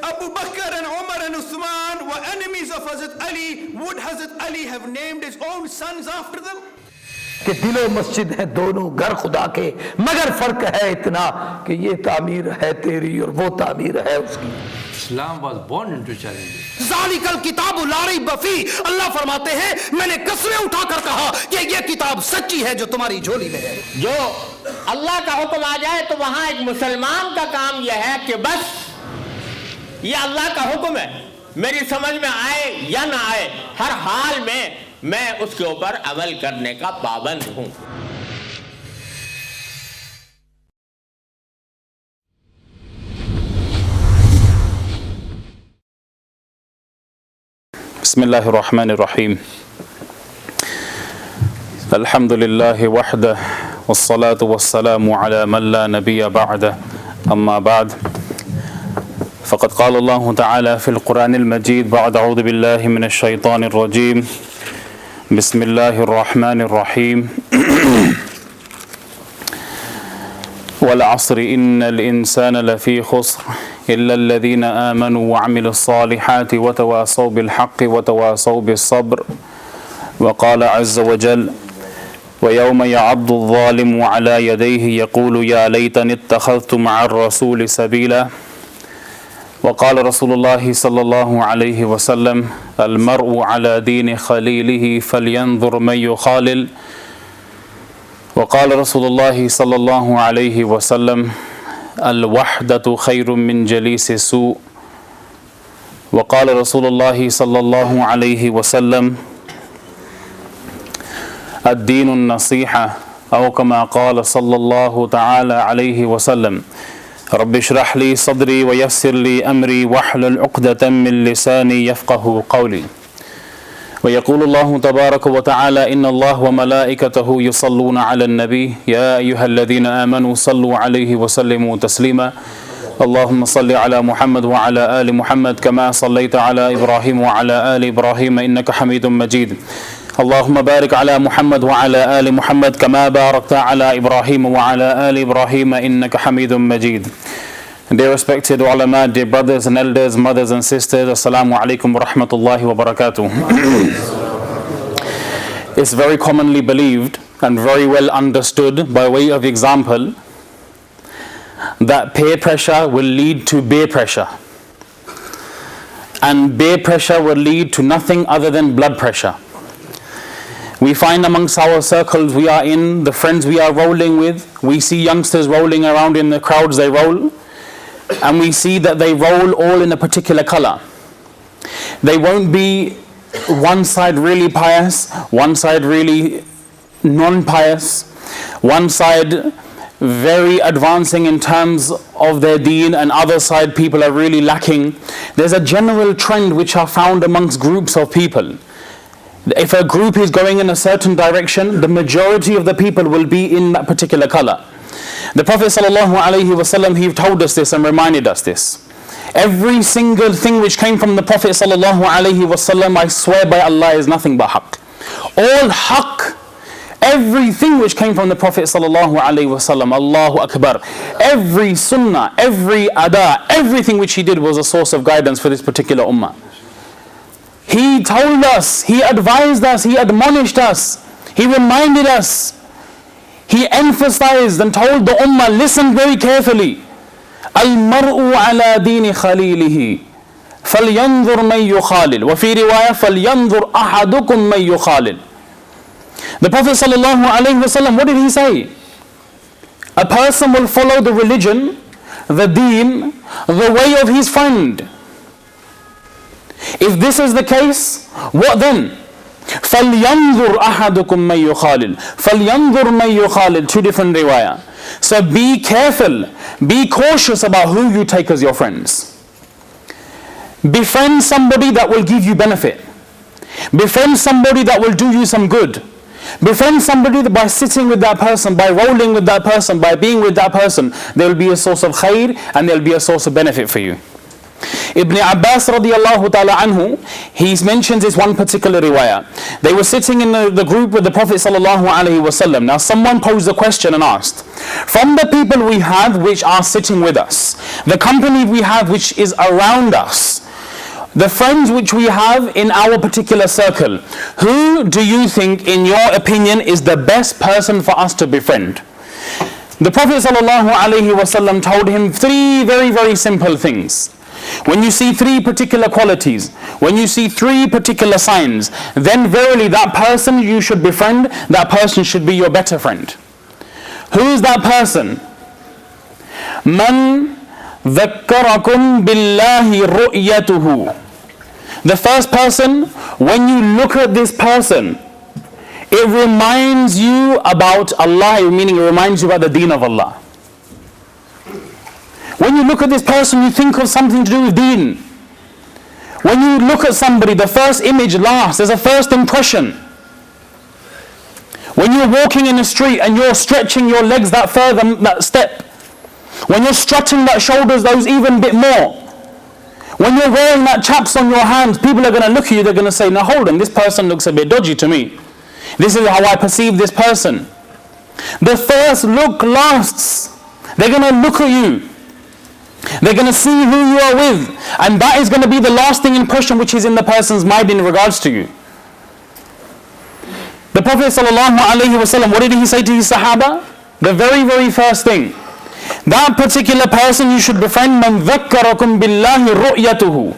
Abu Bakr and Umar and Uthman were enemies of Hazrat Ali, would Hazrat Ali have named his own sons after them? कि दिलो मस्जिद है दोनों घर खुदा के, मगर फर्क है इतना कि ये तामीर है तेरी और वो तामीर है उसकी। Islam was born into challenges. ज़ालिकल किताबु ला रैब फीह, अल्लाह फरमाते हैं मैंने कसमें उठाकर कहा कि ये किताब सच्ची है जो तुम्हारी झोली में है। जो अल्लाह का हुक्म आ जाए तो वहां एक मुसलमान का काम यह है कि बस ये अल्लाह का हुक्म है, मेरी समझ में आए या ना आए, हर हाल में मैं उसके ऊपर अमल करने का पाबंद हूं। बिस्मिल्लाहिर्रहमानिर्रहीम। अल्हम्दुलिल्लाहि वहदह वस्सलातु वस्सलामु अला मन ला नबिय्य बअदह, अम्मा बाद। फ़क़द क़ाल अल्लाहु तआला फ़िल क़ुरआनिल मजीद बअद अऊज़ु बिल्लाहि मिनश शैतानिर रजीम। बिस्मिल्लाहिर्रहमानिर्रहीम। वल अस्रि इन्नल इंसाना लफ़ी खुस्र इल्लल्लज़ीना आमनू व अमिलुस्सालिहाति व तवासौ बिल हक़्क़ि व तवासौ बिस्सब्र। व क़ाल अज़्ज़ व जल व यौम यअद्दुज़्ज़ालिमु अला यदैहि यक़ूलु या लैतनी इत्तख़ज़्तु मअर रसूलि सबीला। व क़ाल रसूलुल्लाहि सल्लल्लाहु अलैहि वसल्लम अल मर्उ अला दीनि ख़लीलिहि फ़लयंज़ुर मन युख़ालिल। व क़ाल रसूलुल्लाहि सल्लल्लाहु अलैहि वसल्लम अल वहदतु खैरुम मिन जलीसि सू। व क़ाल रसूलुल्लाहि सल्लल्लाहु अलैहि वसल्लम अद्दीनु नसीहा औ कमा क़ाल सल्लल्लाहु तआला अलैहि वसल्लम रब्बि इश्रह ली सदरी व यस्सिर ली अमरी वहलुल उक़दतम मिन लिसानी यफ़क़हू क़ौली। व यक़ूलुल्लाहु तबारक व तआला इन्नल्लाह व मलाइकतहु युसल्लूना अलन नबी या अय्युहल्लज़ीना आमनू सल्लू अलैहि व सल्लिमू तस्लीमा। अल्लाहुम्मा सल्लि अला मुहम्मद व अला आलि मुहम्मद कमा सल्लैता अला इब्राहीम व अला आलि इब्राहीम इन्नका हमीदुम मजीद। अल्लाहुम्मा बारिक अला मुहम्मद व अला आलि मुहम्मद कमा बारकता अला इब्राहीम व अला आलि इब्राहीम इन्नका हमीदुम मजीद। Dear respected ulama, dear brothers and elders, mothers and sisters, assalamu alaikum wa rahmatullahi wa barakatuh. It's very commonly believed and very well understood by way of example that peer pressure will lead to beer pressure, and beer pressure will lead to nothing other than blood pressure. We find amongst our circles we are in, the friends we are rolling with, we see youngsters rolling around in the crowds they roll, and we see that they roll all in a particular color. They won't be one side really pious, one side really non-pious, one side very advancing in terms of their deen, and other side people are really lacking. There's a general trend which are found amongst groups of people. If a group is going in a certain direction, the majority of the people will be in that particular color. The Prophet ﷺ, he told us this and reminded us this. Every single thing which came from the Prophet ﷺ, I swear by Allah, is nothing but haqq. All haqq, everything which came from the Prophet ﷺ, Allahu Akbar, every sunnah, every ada, everything which he did was a source of guidance for this particular ummah. He told us, he advised us, he admonished us, he reminded us, he emphasized and told the ummah, listen very carefully. Al-mar'u ala dini khalilihi falyanzur man yukhalil. Wa fi riwayah falyanzur ahadukum man yukhalil. The Prophet ﷺ, what did he say? A person will follow the religion, the deen, the way of his friend. If this is the case, what then? فَلْيَنْظُرْ أَحَدُكُمْ مَنْ يُخَالِلْ فَلْيَنْظُرْ مَنْ يُخَالِلْ. Two different riwayah. So be careful, be cautious about who you take as your friends. Befriend somebody that will give you benefit. Befriend somebody that will do you some good. Befriend somebody that by sitting with that person, by rolling with that person, by being with that person, there will be a source of khair and there will be a source of benefit for you. Ibn Abbas radiallahu ta'ala anhu, he mentions this one particular riwayah. They were sitting in the group with the Prophet sallallahu alaihi wasallam. Now someone posed a question and asked, from the people we have which are sitting with us, the company we have which is around us, the friends which we have in our particular circle, who do you think in your opinion is the best person for us to befriend? The Prophet ﷺ told him three very, very simple things. When you see three particular qualities, when you see three particular signs, then verily that person you should befriend, that person should be your better friend. Who is that person? Man ذكركم بالله رؤيته. The first person, when you look at this person, it reminds you about Allah, meaning it reminds you about the deen of Allah. When you look at this person, you think of something to do with deen. When you look at somebody, the first image lasts. There's a first impression. When you're walking in the street and you're stretching your legs that further, that step. When you're strutting that shoulders, those even bit more. When you're wearing that chaps on your hands, people are going to look at you, they're going to say, now hold on, this person looks a bit dodgy to me. This is how I perceive this person. The first look lasts. They're going to look at you. They're going to see who you are with. And that is going to be the lasting impression which is in the person's mind in regards to you. The Prophet ﷺ, what did he say to his Sahaba? The very, very first thing. That particular person you should befriend, man ذكركم بالله رؤيته.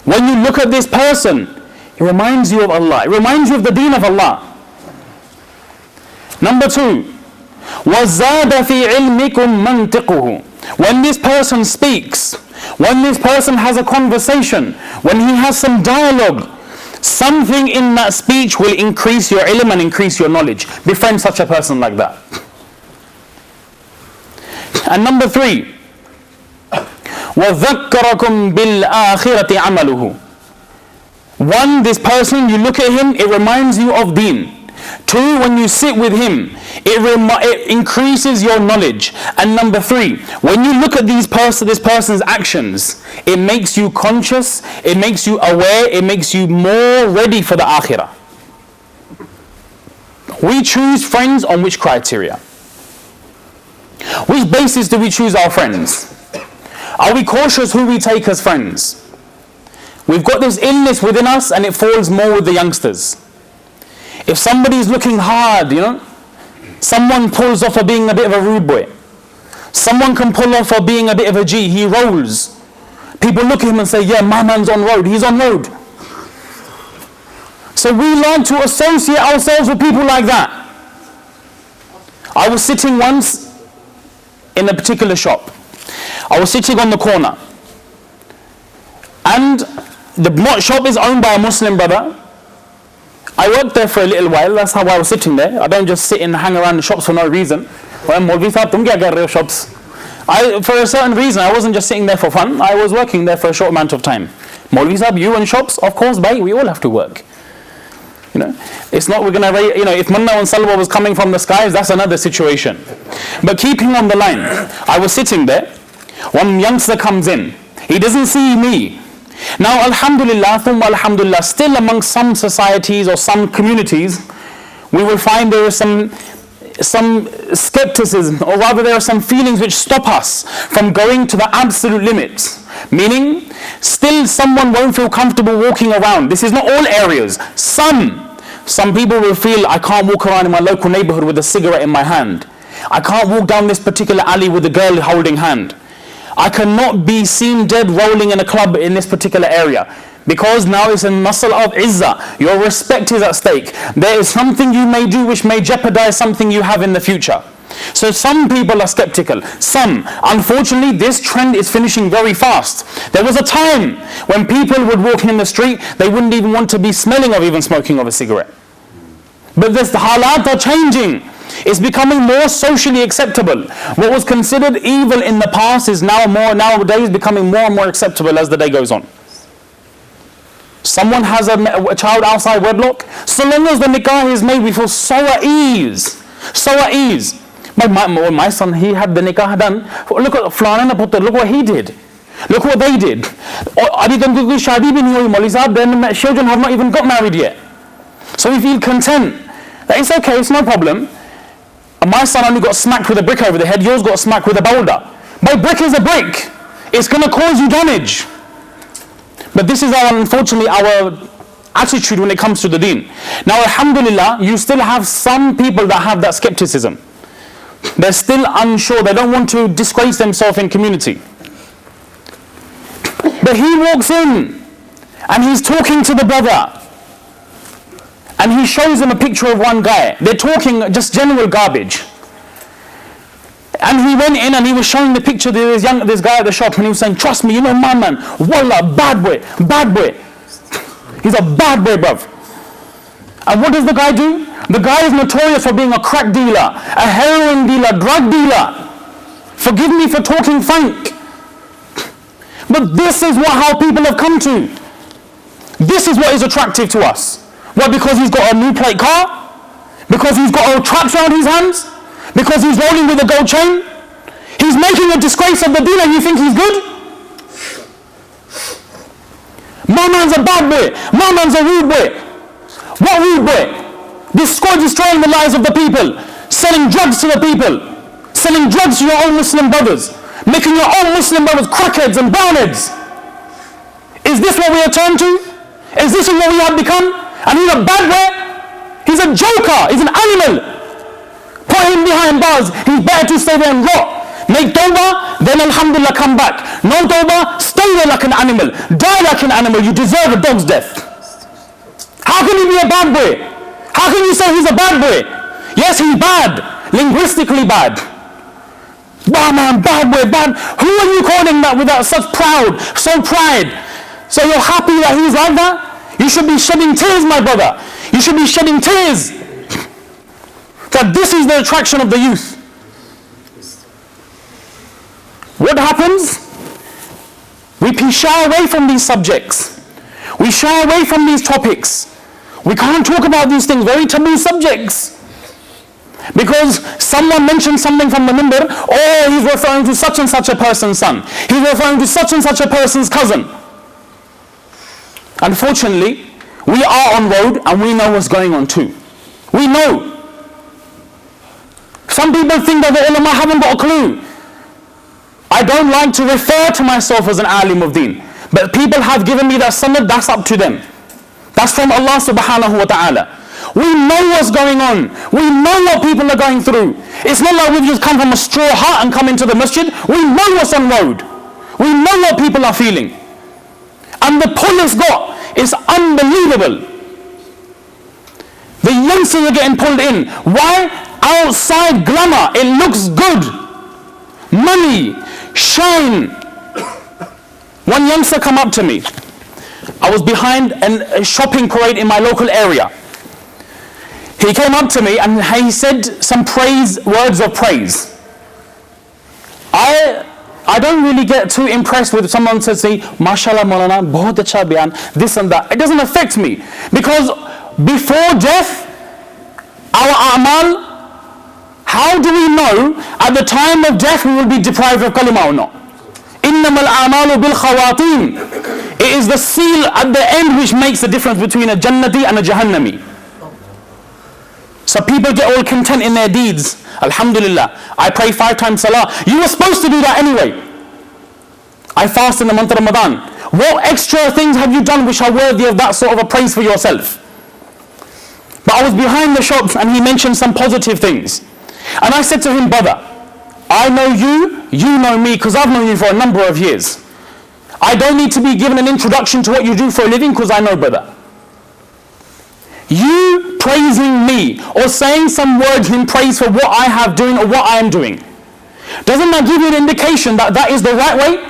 When you look at this person, it reminds you of Allah. It reminds you of the deen of Allah. Number two, وَزَادَ فِي عِلْمِكُمْ مَنْتِقُهُ. When this person speaks, when this person has a conversation, when he has some dialogue, something in that speech will increase your ilm and increase your knowledge. Befriend such a person like that. And number three, وَذَكَّرَكُمْ بِالْآخِرَةِ عَمَلُهُ. One, this person, you look at him, it reminds you of deen. Two, when you sit with him, it increases your knowledge. And number three, when you look at this person's actions, it makes you conscious, it makes you aware, it makes you more ready for the akhirah. We choose friends on which criteria? Which basis do we choose our friends? Are we cautious who we take as friends? We've got this illness within us and it falls more with the youngsters. If somebody's looking hard, someone pulls off for being a bit of a rude boy. Someone can pull off for being a bit of a G, he rolls. People look at him and say, yeah, my man's on road, he's on road. So we learn to associate ourselves with people like that. I was sitting once in a particular shop. I was sitting on the corner. And the shop is owned by a Muslim brother. I worked there for a little while, that's how I was sitting there. I don't just sit and hang around the shops for no reason. For a certain reason, I wasn't just sitting there for fun, I was working there for a short amount of time. Maulvi Sahib, you and shops, of course, we all have to work. It's not we're going to, if Manna and Salwa was coming from the skies, that's another situation. But keeping on the line, I was sitting there, one youngster comes in, he doesn't see me. Now, alhamdulillah, thumma alhamdulillah, still among some societies or some communities, we will find there is some skepticism, or rather there are some feelings which stop us from going to the absolute limits. Meaning, still someone won't feel comfortable walking around. This is not all areas. Some people will feel, I can't walk around in my local neighborhood with a cigarette in my hand. I can't walk down this particular alley with a girl holding hand. I cannot be seen dead rolling in a club in this particular area. Because now it's a muscle of izzah. Your respect is at stake. There is something you may do which may jeopardize something you have in the future. So some people are skeptical. Some. Unfortunately, this trend is finishing very fast. There was a time when people would walk in the street, they wouldn't even want to be smelling of even smoking of a cigarette. But the halat are changing. It's becoming more socially acceptable. What was considered evil in the past is nowadays becoming more and more acceptable as the day goes on. Someone has a child outside wedlock, so long as the nikah is made, we feel so at ease. So at ease. My son, he had the nikah done. Look at Flana Putter, look what he did. Look what they did. Their children have not even got married yet. So we feel content that it's okay, it's no problem. And my son only got smacked with a brick over the head, yours got smacked with a boulder. My brick is a brick. It's going to cause you damage. But this is unfortunately our attitude when it comes to the deen. Now, alhamdulillah, you still have some people that have that skepticism. They're still unsure. They don't want to disgrace themselves in community. But he walks in and he's talking to the brother. And he shows him a picture of one guy. They're talking just general garbage. And he went in and he was showing the picture of this guy at the shop, and he was saying, trust me, you know my man, wallah, bad boy. He's a bad boy, bruv. And what does the guy do? The guy is notorious for being a crack dealer, a heroin dealer, drug dealer. Forgive me for talking frank. But this is how people have come to. This is what is attractive to us. Why? Because he's got a new plate car? Because he's got a traps around his hands? Because he's rolling with a gold chain? He's making a disgrace of the deen and you think he's good? My man's a bad boy. My man's a rude boy. What rude boy? Destroying the lives of the people. Selling drugs to the people. Selling drugs to your own Muslim brothers. Making your own Muslim brothers crackheads and brownheads. Is this what we are turned to? Is this what we have become? And he's a bad boy? He's a joker. He's an animal. Put him behind bars. He's better to stay there and rot. Make tawbah, then alhamdulillah come back. No tawbah, stay there like an animal. Die like an animal. You deserve a dog's death. How can he be a bad boy? How can you say he's a bad boy? Yes, he's bad. Linguistically bad. Bad man, bad boy, bad. Who are you calling that without such pride? So you're happy that he's like that? You should be shedding tears, my brother. You should be shedding tears. That this is the attraction of the youth. What happens? We shy away from these subjects. We shy away from these topics. We can't talk about these things, very taboo subjects. Because someone mentioned something from the minbar, oh, he's referring to such and such a person's son. He's referring to such and such a person's cousin. Unfortunately, we are on road and we know what's going on too. We know. Some people think that the ulama haven't got a clue. I don't like to refer to myself as an alim of deen. But people have given me that sanad, that's up to them. That's from Allah subhanahu wa ta'ala. We know what's going on. We know what people are going through. It's not like we've just come from a straw hut and come into the masjid. We know what's on road. We know what people are feeling. And the pull it's got is unbelievable. The youngsters are getting pulled in. Why? Outside glamour. It looks good. Money. Shine. One youngster come up to me. I was behind a shopping parade in my local area. He came up to me and he said some words of praise. I don't really get too impressed with someone says, say, Mashallah Maulana, bahut acha bayan, this and that. It doesn't affect me. Because before death, our a'mal, how do we know at the time of death we will be deprived of kalima or not? Innamal a'malu bil khawatim. It is the seal at the end which makes the difference between a Jannati and a Jahannami. So people get all content in their deeds. Alhamdulillah, I pray 5 times salah. You were supposed to do that anyway. I fast in the month of Ramadan. What extra things have you done which are worthy of that sort of a praise for yourself? But I was behind the shop and he mentioned some positive things. And I said to him, brother, I know you, you know me, because I've known you for a number of years. I don't need to be given an introduction to what you do for a living because I know, brother. You praising me or saying some words in praise for what I have doing or what I am doing, doesn't that give you an indication that that is the right way?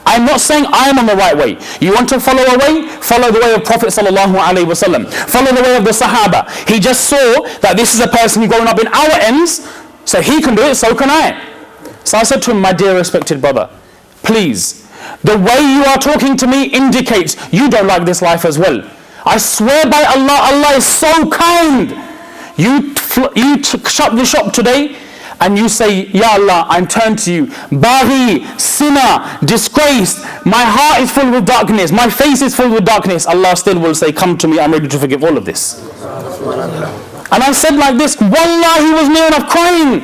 I'm not saying I am on the right way. You want to follow a way? Follow the way of Prophet sallallahu alaihi wasallam. Follow the way of the Sahaba. He just saw that this is a person growing up in our ends, so he can do it, so can I. So I said to him, my dear respected brother, please, the way you are talking to me indicates you don't like this life as well. I swear by Allah, Allah is so kind. You shut the shop today and you say, Ya Allah, I'm turned to you, Baghi, sinner, disgraced, my heart is full with darkness, my face is full with darkness, Allah still will say, come to me, I'm ready to forgive all of this. And I said like this, Wallah, he was near enough crying.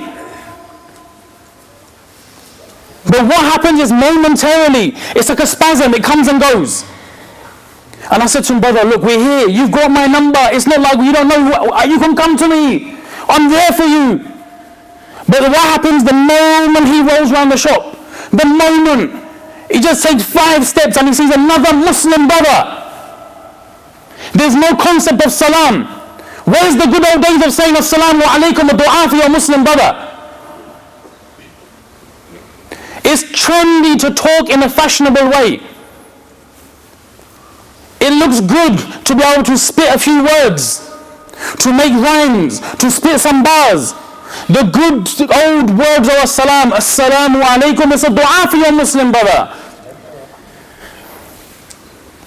But what happens is momentarily, it's like a spasm, it comes and goes. And I said to him, brother, look, we're here, you've got my number, it's not like you don't know, you can come to me, I'm there for you. But what happens the moment he rolls around the shop, the moment he just takes 5 steps and he sees another Muslim brother, there's no concept of salam. Where's the good old days of saying assalamu alaikum, a dua for your Muslim brother? It's trendy to talk in a fashionable way. It looks good to be able to spit a few words, to make rhymes, to spit some bars. The good old words of as-salam, assalamu alaikum, is a dua for your Muslim brother.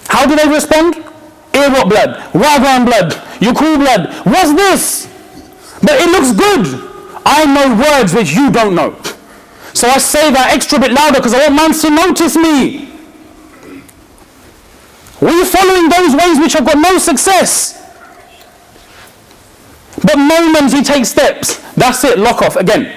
How do they respond? What blood? Wagwan blood? Yukul blood? What's this? But it looks good. I know words which you don't know. So I say that extra bit louder because I want man to notice me. We're following those ways which have got no success. But moments he takes steps, that's it, lock off again.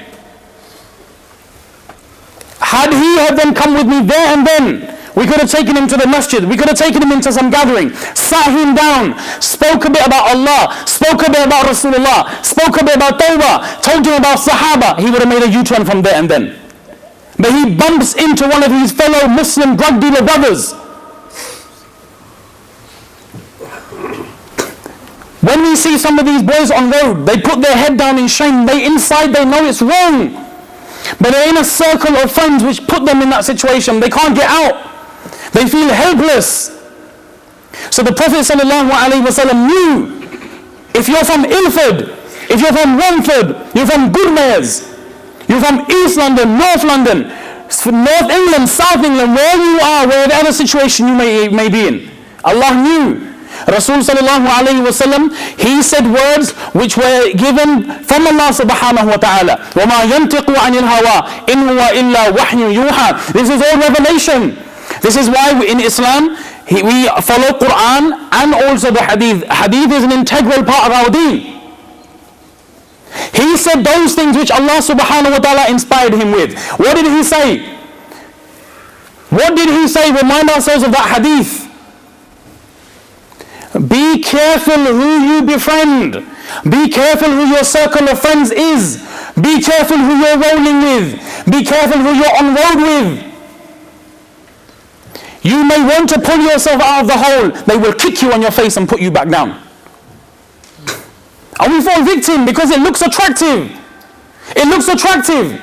Had he have then come with me there and then, we could have taken him to the masjid, we could have taken him into some gathering, sat him down, spoke a bit about Allah, spoke a bit about Rasulullah, spoke a bit about Tawbah, told him about Sahaba, he would have made a U-turn from there and then. But he bumps into one of his fellow Muslim drug dealer brothers. When we see some of these boys on road, they put their head down in shame. Inside they know it's wrong. But they're in a circle of friends which put them in that situation. They can't get out. They feel helpless. So the Prophet ﷺ knew, if you're from Ilford, if you're from Romford, you're from Goodmares, you're from East London, North London, North England, South England, wherever you are, whatever situation you may be in, Allah knew. Rasul sallallahu alayhi wa sallam, he said words which were given from Allah subhanahu wa ta'ala. وَمَا يَنْتِقُ عَنِ الْهَوَىٰ إِنْ هُوَ إِلَّا وَحْيٌ يُوحَىٰ. This is all revelation. This is why in Islam, we follow Quran and also the Hadith. Hadith is an integral part of our deen. He said those things which Allah subhanahu wa ta'ala inspired him with. What did he say? What did he say? Remind ourselves of that Hadith. Be careful who you befriend. Be careful who your circle of friends is. Be careful who you're rolling with. Be careful who you're on road with. You may want to pull yourself out of the hole. They will kick you on your face and put you back down. And we fall victim because it looks attractive. It looks attractive.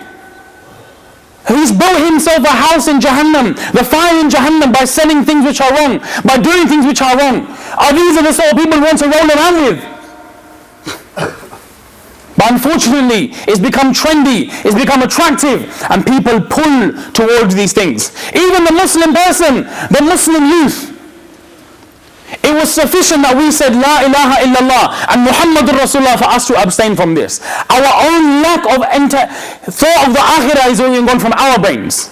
He's built himself a house in Jahannam, the fire in Jahannam, by selling things which are wrong, by doing things which are wrong. Are these the sort of people who want to roll around with? But unfortunately, it's become trendy, it's become attractive, and people pull towards these things. Even the Muslim person, the Muslim youth, it was sufficient that we said La ilaha illallah and Muhammadur Rasulullah for us to abstain from this. Our own lack of thought of the akhirah is only gone from our brains.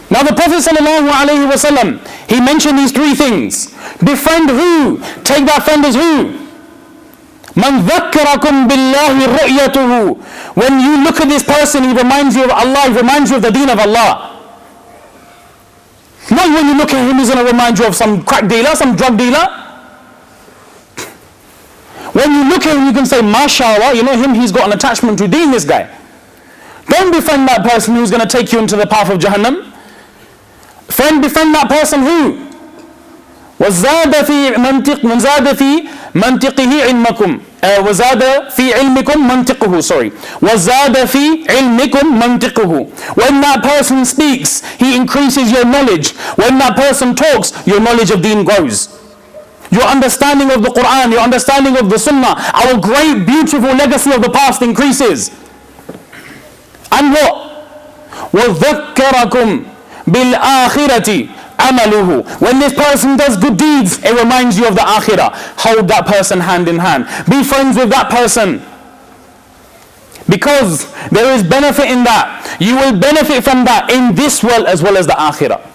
Now the Prophet ﷺ, he mentioned these 3 things. Befriend who? Take that friend as who? Man dhakkarakum billahi ru'yatuhu. When you look at this person, he reminds you of Allah, he reminds you of the deen of Allah. Not when you look at him, he's going to remind you of some crack dealer, some drug dealer. When you look at him, you can say, MashaAllah, you know him, he's got an attachment to deen, this guy. Don't befriend that person who's going to take you into the path of Jahannam. Befriend that person who? وَزَادَ فِي مَنْتِقِهِ عِلْمَكُمْ وَزَادَ فِي عِلْمِكُمْ مَنْتِقُهُ وَزَادَ فِي عِلْمِكُمْ مَنْتِقُهُ. When that person speaks, he increases your knowledge. When that person talks, your knowledge of deen grows. Your understanding of the Quran, your understanding of the Sunnah, our great beautiful legacy of the past increases. And what? وَذَكَّرَكُمْ بِالْآخِرَةِ amaluhu. When this person does good deeds, it reminds you of the akhirah. Hold that person hand in hand. Be friends with that person. Because there is benefit in that. You will benefit from that in this world as well as the akhirah.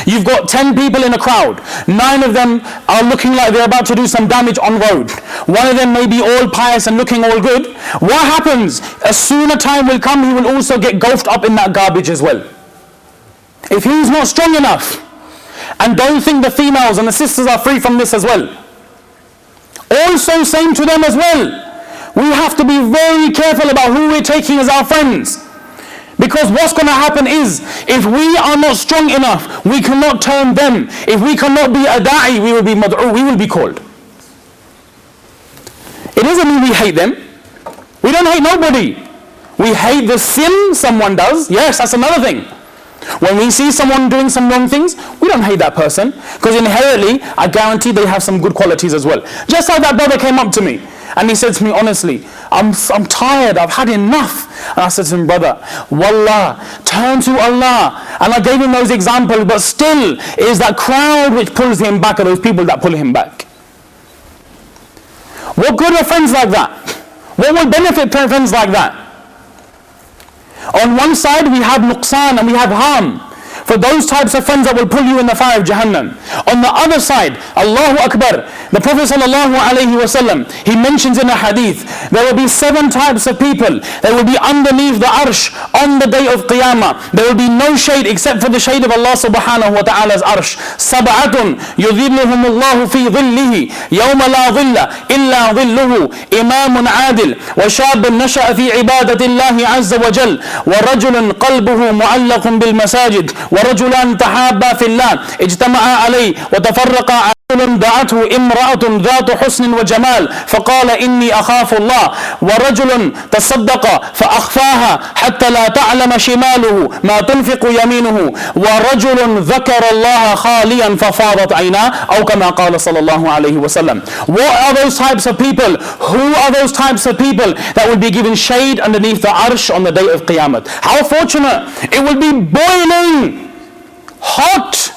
You've got 10 people in a crowd. 9 of them are looking like they're about to do some damage on road. 1 of them may be all pious and looking all good. What happens? As soon a time will come, he will also get gulfed up in that garbage as well. If he's not strong enough, and don't think the females and the sisters are free from this as well. Also same to them as well. We have to be very careful about who we're taking as our friends. Because what's going to happen is, if we are not strong enough, we cannot turn them. If we cannot be a da'i, we will be mad'u, we will be called. It doesn't mean we hate them. We don't hate nobody. We hate the sin someone does. Yes, that's another thing. When we see someone doing some wrong things, we don't hate that person. Because inherently, I guarantee they have some good qualities as well. Just like that brother came up to me. And he said to me, honestly, I'm tired, I've had enough. And I said to him, brother, wallah, turn to Allah. And I gave him those examples, but still, it is that crowd which pulls him back, or those people that pull him back. What good are friends like that? What will benefit friends like that? On one side, we have nuqsan and we have harm. For those types of friends that will pull you in the fire of Jahannam. On the other side, Allahu Akbar, the Prophet ﷺ, he mentions in a hadith, there will be 7 types of people that will be underneath the arsh on the day of Qiyamah. There will be no shade except for the shade of Allah subhanahu wa ta'ala's arsh. Sab'atun yudhilluhum Allahu fi dhillihi yawma la dhilla illa dhilluhu imamun adil wa shabun nasha'a fi ibadati Allahi azza wa jal wa rajulun qalbuhu mu'allaqun bil masajid ورجلان تحابا في الله اجتمعا عليه وتفرقا. رجل دعته امرأة ذات حسن وجمال فقال إني أخاف الله. ورجل تصدق فأخفاها حتى لا تعلم شماله ما تنفق يمينه. ورجل ذكر الله خاليا ففاضت عيناه أو كما قال صلى الله عليه وسلم. What are those types of people? Who are those types of people that will be given shade underneath the arsh on the day of Qiyamah? How fortunate! It will be boiling hot.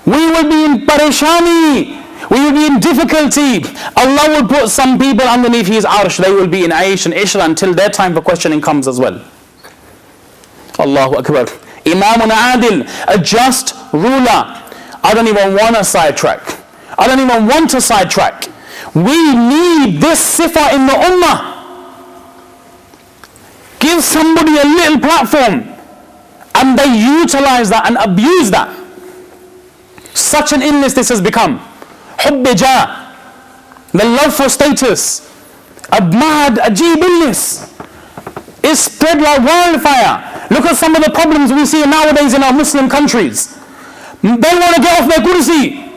We will be in parishani. We will be in difficulty. Allah will put some people underneath His arsh. They will be in Aish and Ishra until their time for questioning comes as well. Allahu Akbar. Imamun Adil, a just ruler. I don't even want to sidetrack. I don't even want to sidetrack. We need this sifa in the ummah. Give somebody a little platform and they utilize that and abuse that. Such an illness this has become. Hubbija, the love for status, a mad, ajib illness, is spread like wildfire. Look at some of the problems we see nowadays in our Muslim countries. They want to get off their kursi.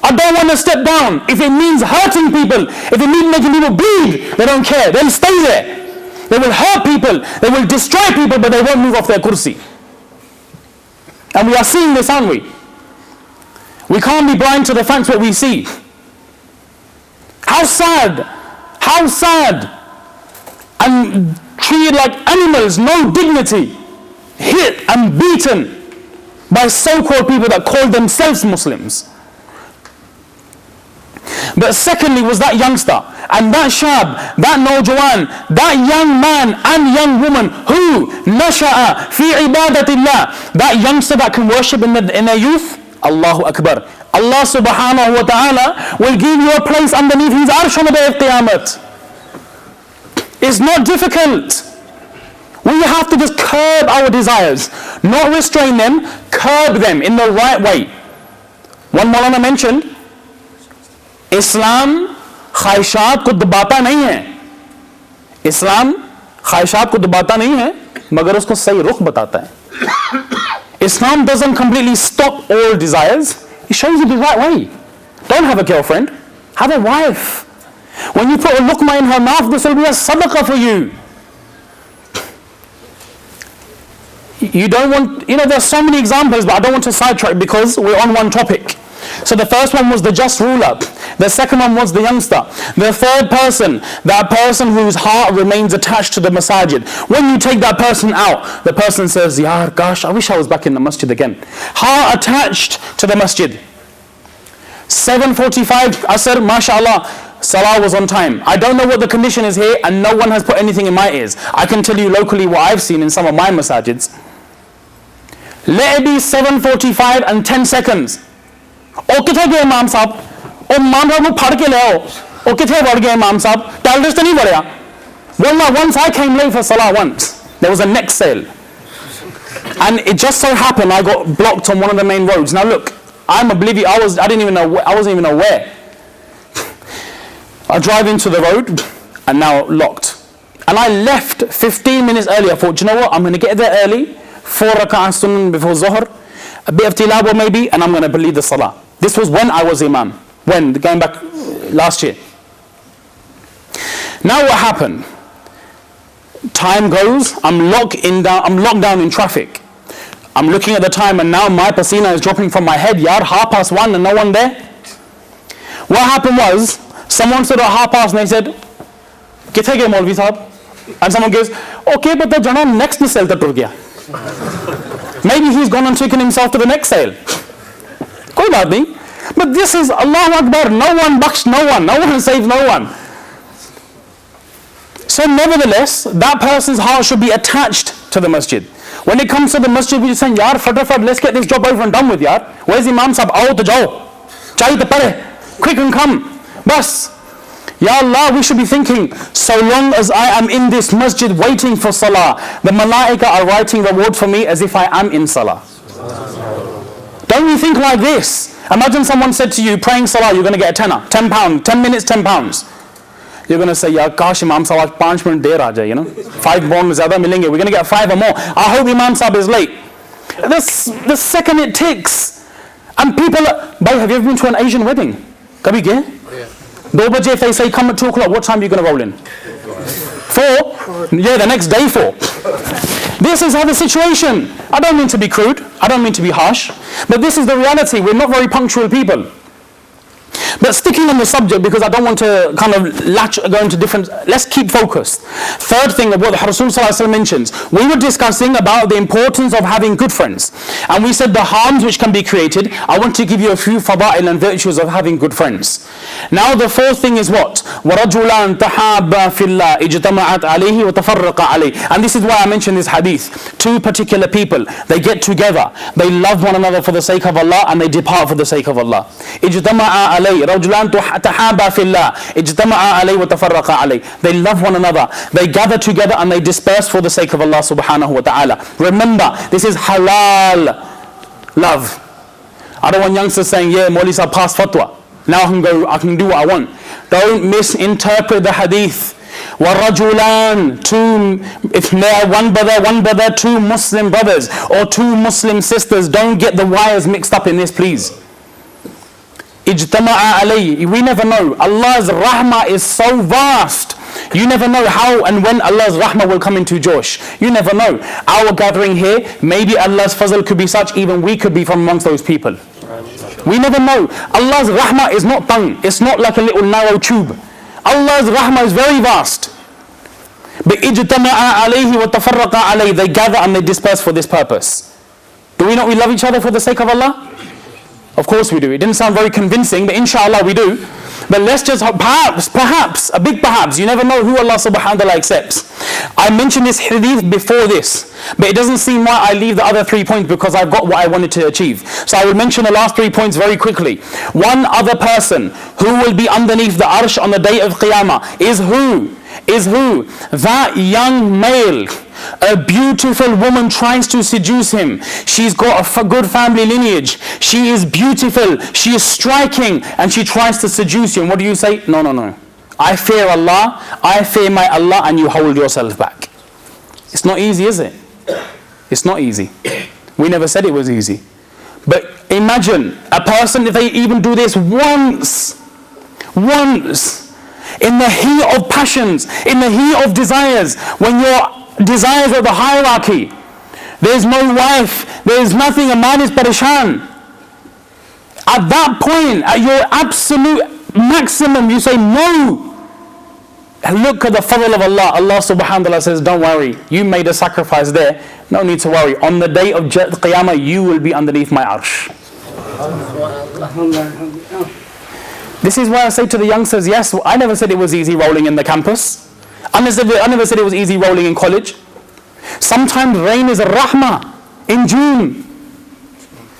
I don't want to step down. If it means hurting people, if it means making people bleed, they don't care. They'll stay there. They will hurt people, they will destroy people, but they won't move off their kursi. And we are seeing this, aren't we? We can't be blind to the facts what we see. How sad! How sad! And treated like animals, no dignity, hit and beaten by so-called people that call themselves Muslims. But secondly was that youngster and that shab, that nawjawan, that young man and young woman who nasha'a fi ibadatillah, that youngster that can worship in their youth. Allahu Akbar. Allah subhanahu wa ta'ala will give you a place underneath His arsh on the day of Qiyamah. It's not difficult. We have to just curb our desires, not restrain them, curb them in the right way. One Maulana mentioned, Islam ख्वाहिशात को दबाता नहीं है. इस्लाम ख्वाहिशात को दबाता नहीं है, मगर उसको सही रुख बताता है. Islam doesn't completely stop all desires. It shows you the right way. Don't have a girlfriend, have a wife. When you put a luqma in her mouth, this will be a sadaqah for you. You don't want, there's so many examples, but I don't want to sidetrack because we're on one topic. So the first one was the just ruler. The second one was the youngster. The third person, that person whose heart remains attached to the masajid. When you take that person out, the person says, "Ya gosh, I wish I was back in the masjid again." Heart attached to the masjid. 7:45 Asr, mashallah, Salah was on time. I don't know what the condition is here, and no one has put anything in my ears. I can tell you locally what I've seen in some of my masajids. Let it be 7:45 and 10 seconds. Oh, kithe gaye Imam Sahab? Oh, Imam Sahab ko phad ke le aao. Oh, kithe wad gaye Imam Sahab? Taldis to nahi badya. Wallah, once I came late for Salah once. There was a next sale. And it just so happened I got blocked on one of the main roads. Now look, I'm oblivious. I wasn't even aware. I drive into the road and now locked. And I left 15 minutes early. I thought, you know what? I'm going to get there early. 4 rak'ah sunnah before Zuhr. A bit of tilawah maybe, and I'm going to lead the Salah. This was when I was Imam. When? Going back last year. Now what happened? Time goes, I'm locked down in traffic. I'm looking at the time and now my pasina is dropping from my head, yard, 1:30 and no one there. What happened was, someone stood at 1:30 and they said, Kithe gaye Maulvi Sahab? And someone goes, okay, but the jana next sale ta tur gaya. Maybe he's gone and taken himself to the next sale. Koi baat nahi. But this is Allahu Akbar, no one bucks no one saves no one. So nevertheless, that person's heart should be attached to the masjid. When it comes to the masjid, we just say, yaar, fatafat, let's get this job over and done with, yaar. Where's Imam Sahab? Aao to jao. Chahi to pare. Quick and come. Bas. Ya Allah, we should be thinking, so long as I am in this masjid waiting for salah, the malaika are writing reward for me as if I am in salah. Don't we think like this? Imagine someone said to you, praying salah, you're going to get a tenner, £10, 10 minutes, £10. You're going to say, yeah, kash Imam Sahab 5 minutes der aa jaye, you know, 5 more zyada milenge, we're going to get 5 or more. I hope Imam Sahab is late. The second it ticks, and people are, bhai, have you ever been to an Asian wedding? Kabhi gaye? 2 baje, if they say come at 2 o'clock, what time are you going to roll in? 4? Yeah, the next day 4. This is how the situation. I don't mean to be crude, I don't mean to be harsh, but this is the reality. We're not very punctual people. But sticking on the subject, because I don't want to kind of go into different, let's keep focused. Third thing of what the Rasul mentions, we were discussing about the importance of having good friends. And we said the harms which can be created. I want to give you a few fada'il and virtues of having good friends. Now the fourth thing is what? وَرَجُلًا تَحَابَّا فِي اللَّهِ اجْتَمَعَتْ عَلَيْهِ وَتَفَرَّقَ عَلَيْهِ. And this is why I mentioned this hadith. 2 particular people, they get together, they love one another for the sake of Allah, and they depart for the sake of Allah. اجْتَمَعَ عَلَيْهِ رَجُلًا تَحَابَّا فِي اللَّهِ اجْتَمَعَ عَلَيْهِ وَتَفَرَّقَ عَلَيْهِ. They love one another, they gather together and they disperse for the sake of Allah subhanahu wa ta'ala. Remember, this is halal love. I don't want youngsters saying, yeah, Maulvi Sahab passed fatwa, now I can do what I want. Don't misinterpret the hadith. وَرَجُلًا 2, if there are one brother, 2 Muslim brothers or 2 Muslim sisters. Don't get the wires mixed up in this, please. Ijtama'a alayhi. We never know. Allah's rahmah is so vast. You never know how and when Allah's rahmah will come into Josh. You never know. Our gathering here, maybe Allah's fazl could be such, even we could be from amongst those people. We never know. Allah's rahmah is not tongue. It's not like a little narrow tube. Allah's rahmah is very vast. But ijtama'a alayhi wa tafarraqa alayhi. They gather and they disperse for this purpose. Do we not? We love each other for the sake of Allah? Of course we do. It didn't sound very convincing, but inshallah we do. But let's just, perhaps, a big perhaps, you never know who Allah subhanahu wa ta'ala accepts. I mentioned this hadith before this, but it doesn't seem why I leave the other 3 points, because I've got what I wanted to achieve. So I will mention the last 3 points very quickly. One other person who will be underneath the arsh on the day of Qiyamah is who? That young male. A beautiful woman tries to seduce him. She's got a good family lineage. She is beautiful. She is striking, and she tries to seduce you. And what do you say? No. I fear Allah. I fear my Allah, and you hold yourself back. It's not easy, is it? It's not easy. We never said it was easy. But imagine a person, if they even do this once, in the heat of passions, in the heat of desires, when your desires are the hierarchy, there's no wife, there's nothing, a man is parishan. At that point, at your absolute maximum, you say no. And look at the fadl of Allah. Allah subhanahu wa ta'ala says, don't worry, you made a sacrifice there, no need to worry. On the day of Qiyamah, you will be underneath my arsh. This is why I say to the youngsters, yes, I never said it was easy rolling in the campus. I never said it was easy rolling in college. Sometimes rain is rahmah in June.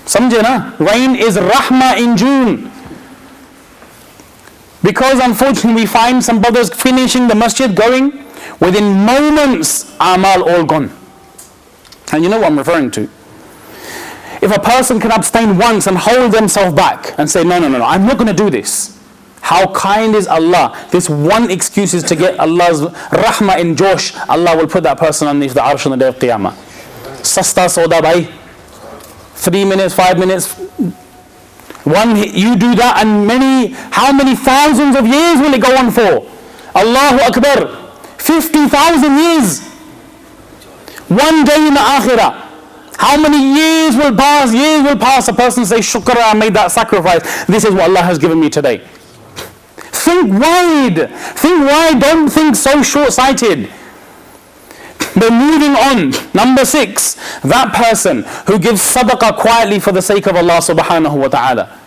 Samjhe na? Rain is rahmah in June. Because unfortunately we find some brothers finishing the masjid, going, within moments, amal all gone. And you know what I'm referring to. If a person can abstain once and hold themselves back and say, no, I'm not going to do this. How kind is Allah? This one excuse is to get Allah's rahmah in Josh. Allah will put that person underneath the arsh on the day of Qiyamah. Sasta soda bhai. 3 minutes, 5 minutes. You do that and how many thousands of years will it go on for? Allahu Akbar. 50,000 years. One day in the akhirah. How many years will pass? Years will pass. A person say, shukr, I made that sacrifice. This is what Allah has given me today. Think wide. Think wide. Don't think so short-sighted. But moving on, number 6, that person who gives sadaqah quietly for the sake of Allah subhanahu wa ta'ala.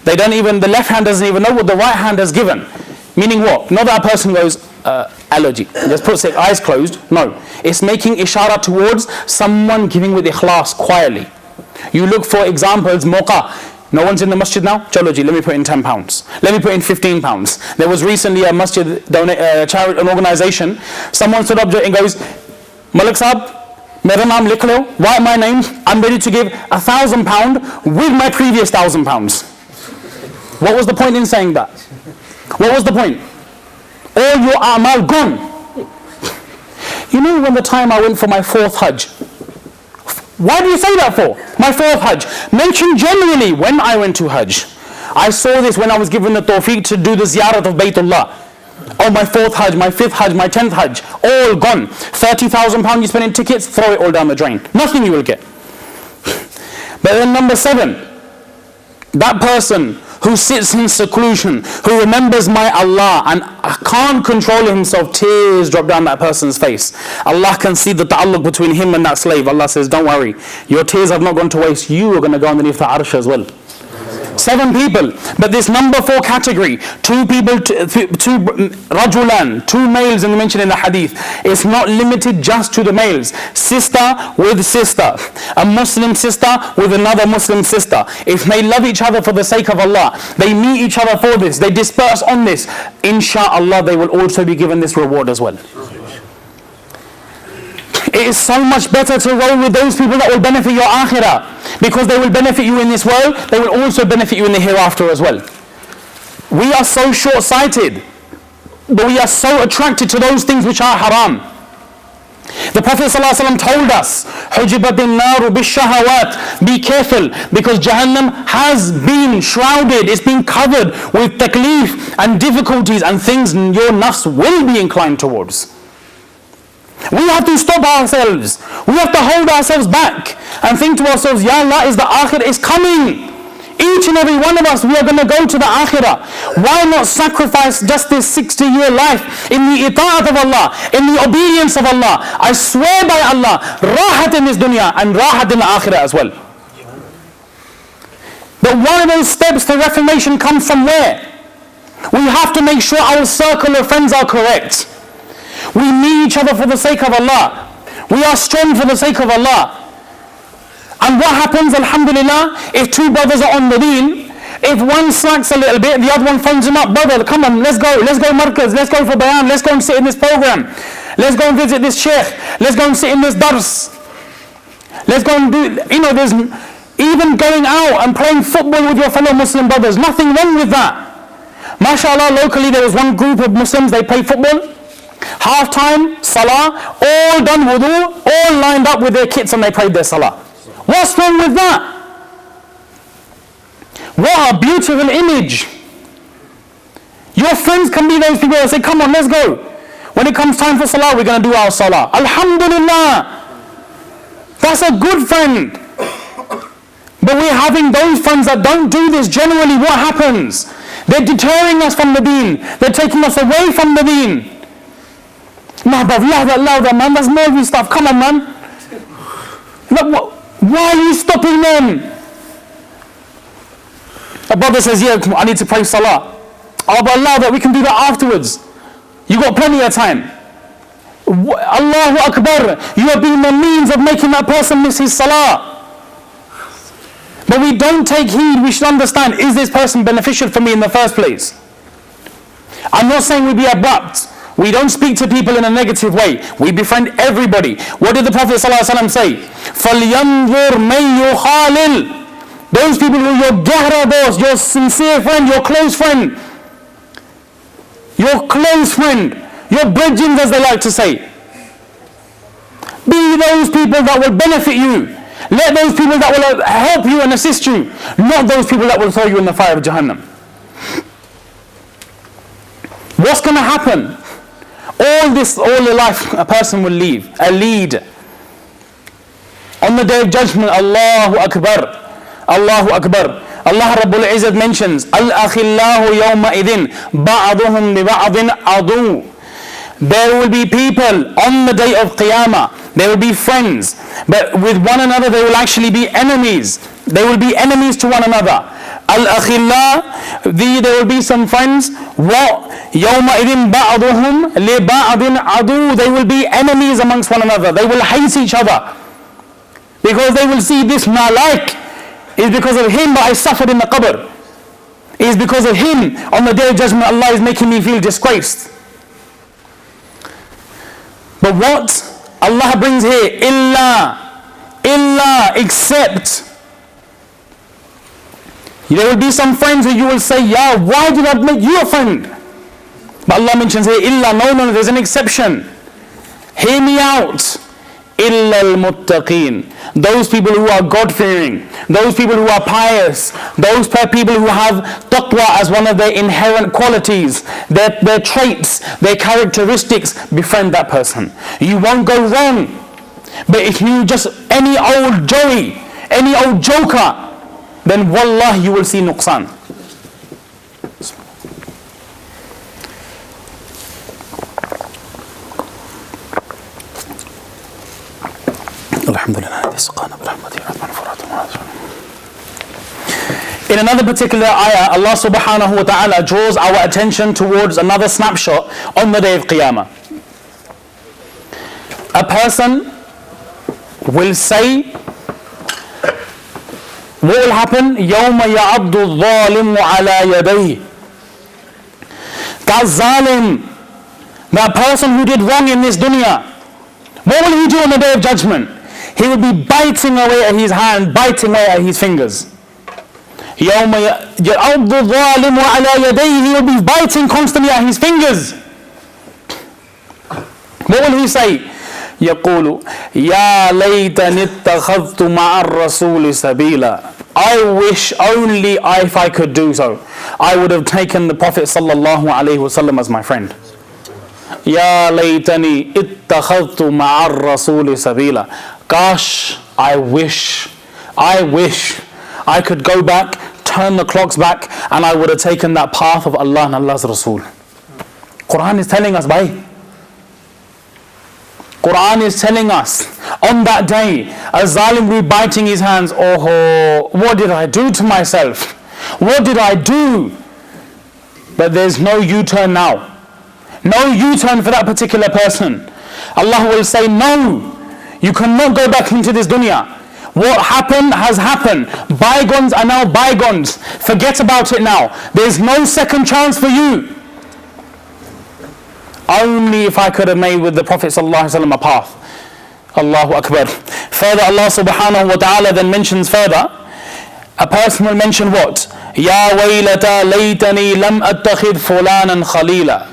The left hand doesn't even know what the right hand has given. Meaning what? Not that person goes, allergy. Just put eyes closed. No. It's making ishara towards someone giving with ikhlas quietly. You look for examples, moqa. No one's in the masjid now? Chalo ji, let me put in £10. Let me put in £15. There was recently a masjid charity, an organization. Someone stood up and goes, Malik Sahab, mera naam likh lo, write my name. I'm ready to give £1,000 with my previous £1,000. What was the point in saying that? What was the point? All your amal gone. You know when the time I went for my 4th Hajj? Why do you say that for? My 4th Hajj. Mention genuinely when I went to Hajj. I saw this when I was given the tawfiq to do the ziyarat of Baytullah. Oh, my 4th Hajj, my 5th Hajj, my 10th Hajj, all gone. £30,000 you spend in tickets, throw it all down the drain. Nothing you will get. But then number 7, that person who sits in seclusion, who remembers my Allah and can't control himself, tears drop down that person's face. Allah can see the ta'alluq between him and that slave. Allah says, don't worry, your tears have not gone to waste. You are going to go underneath the arsh as well. 7 people, but this number 4 category, 2 people, 2 rajulan, 2 males, and mentioned in the hadith, it's not limited just to the males. Sister with sister, a Muslim sister with another Muslim sister. If they love each other for the sake of Allah, they meet each other for this, they disperse on this, inshallah they will also be given this reward as well. It is so much better to roll with those people that will benefit your akhirah, because they will benefit you in this world, they will also benefit you in the hereafter as well. We are so short-sighted, but we are so attracted to those things which are haram. The Prophet ﷺ told us, حُجِبَتِ النَّارُ بِالشَّهَوَاتِ, be careful, because Jahannam has been shrouded, it's been covered with taklif and difficulties and things your nafs will be inclined towards. We have to stop ourselves. We have to hold ourselves back and think to ourselves, Ya Allah, is the akhirah is coming. Each and every one of us, we are going to go to the akhirah. Why not sacrifice just this 60-year life in the ita'at of Allah, in the obedience of Allah? I swear by Allah, rahat in this dunya and rahat in the akhirah as well. But one of those steps to reformation comes from where? We have to make sure our circle of friends are correct. We meet each other for the sake of Allah. We are strong for the sake of Allah. And what happens, alhamdulillah, if 2 brothers are on the deen, if one slacks a little bit, the other one phones him up, brother, come on, let's go markaz, let's go for bayan, let's go and sit in this program, let's go and visit this sheikh, let's go and sit in this dars, let's go and do, there's even going out and playing football with your fellow Muslim brothers, nothing wrong with that. MashaAllah, locally there was one group of Muslims, they play football, half-time, salah, all done wudu, all lined up with their kits and they prayed their salah. What's wrong with that? What a beautiful image. Your friends can be those people that say, come on, let's go. When it comes time for salah, we're going to do our salah. Alhamdulillah. That's a good friend. But we're having those friends that don't do this. Generally, what happens? They're deterring us from the deen. They're taking us away from the deen. Nah, bruv, louder, man. That's movie stuff. Come on, man. Look, why are you stopping them? A brother says, yeah, I need to pray salah. Oh, but Allah, that we can do that afterwards. You got plenty of time. Allahu Akbar. You have been the means of making that person miss his salah. But we don't take heed. We should understand, is this person beneficial for me in the first place? I'm not saying we be abrupt. We don't speak to people in a negative way. We befriend everybody. What did the Prophet ﷺ say? فَلْيَنْظُرْ مَنْ يُخَالِلْ. Those people who are your gahra dost, your sincere friend, your close friend. Your close friend. Your brethren, as they like to say. Be those people that will benefit you. Let those people that will help you and assist you. Not those people that will throw you in the fire of Jahannam. What's going to happen? All the life a person will lead. On the day of judgment, Allahu Akbar. Allahu Akbar. Allah Rabbul Izzat mentions, Al-akhillahu yawma idhin, ba'aduhum li ba'adin adu. There will be people on the day of Qiyamah. They will be friends. But with one another they will actually be enemies. They will be enemies to one another. Al-akhillah, there will be some friends. What? Yawma idhin ba'aduhum li ba'adin adu. They will be enemies amongst one another. They will hate each other. Because they will see this malak is because of him but I suffered in the qabr. It is because of him on the day of judgment Allah is making me feel disgraced. But what Allah brings here, illa, except. There will be some friends who you will say, yeah, why did I make you a friend? But Allah mentions here, illa, no, there's an exception. Hear me out. Illa al-muttaqeen. Those people who are God-fearing, those people who are pious, those people who have taqwa as one of their inherent qualities, their traits, their characteristics, befriend that person. You won't go wrong. But if you just any old Joey, any old joker, then wallah you will see nuqsan. In another particular ayah, Allah subhanahu wa ta'ala draws our attention towards another snapshot on the day of Qiyamah. A person will say, what will happen? يَوْمَ يَعَضُّ الظَّالِمُ عَلَى يَدَيْهِ. That zalim, that person who did wrong in this dunya, what will he do on the day of judgment? He will be biting away at his hand, biting away at his fingers. يَوْمَ يَعَضُّ الظَّالِمُ عَلَى يَدَيْهِ. He will be biting constantly at his fingers. What will he say? يَقُولُ يَا لَيْتَنِ اتَّخَذْتُ مَعَ الرَّسُولِ سَبِيلًا. I wish only if I could do so, I would have taken the Prophet sallallahu alaihi wasallam as my friend. يَا لَيْتَنِي اتَّخَذْتُ مَعَ الرَّسُولِ سَبِيلًا. Gosh, I wish I could go back, turn the clocks back, and I would have taken that path of Allah and Allah's Rasul. Quran is telling us, bhai. Quran is telling us, on that day, a zalim will be biting his hands. Oh, what did I do to myself? What did I do? But there's no U-turn now. No U-turn for that particular person. Allah will say, no, you cannot go back into this dunya. What happened has happened. Bygones are now bygones. Forget about it now. There's no second chance for you. Only if I could have made with the Prophet ﷺ a path. Allahu Akbar. Further, Allah subhanahu wa ta'ala then mentions further, a person will mention what? Ya waylata laytani lam attakhid fulanan khalila.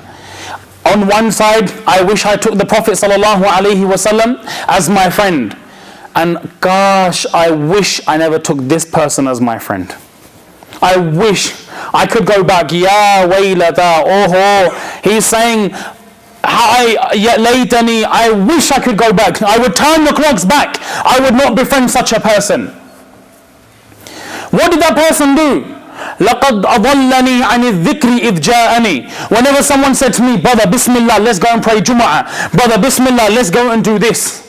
On one side, I wish I took the Prophet sallallahu alaihi wasallam as my friend. And gosh, I wish I never took this person as my friend. I wish I could go back. Ya waylata. Oh, he's saying, laytani, I wish I could go back. I would turn the clocks back. I would not befriend such a person. What did that person do? لَقَدْ أَضَلَّنِي عَنِ الذِّكْرِ إِذْ جَاءَنِي. Whenever someone said to me, brother, Bismillah, let's go and pray Jumu'ah. Brother, Bismillah, let's go and do this.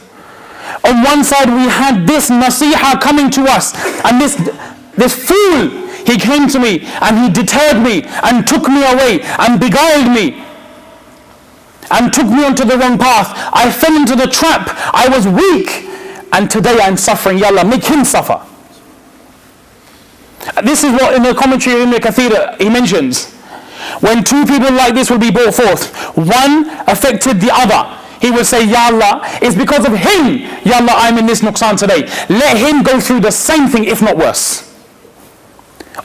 On one side we had this nasiha coming to us, and this fool, He came to me and he deterred me and took me away and beguiled me and took me onto the wrong path. I fell into the trap. I was weak and today I'm suffering. Ya Allah, make him suffer. This is what in the commentary of Ibn Kathir he mentions. When two people like this will be brought forth, one affected the other. He will say, Ya Allah, it's because of him, Ya Allah, I'm in this nuqsan today. Let him go through the same thing, if not worse.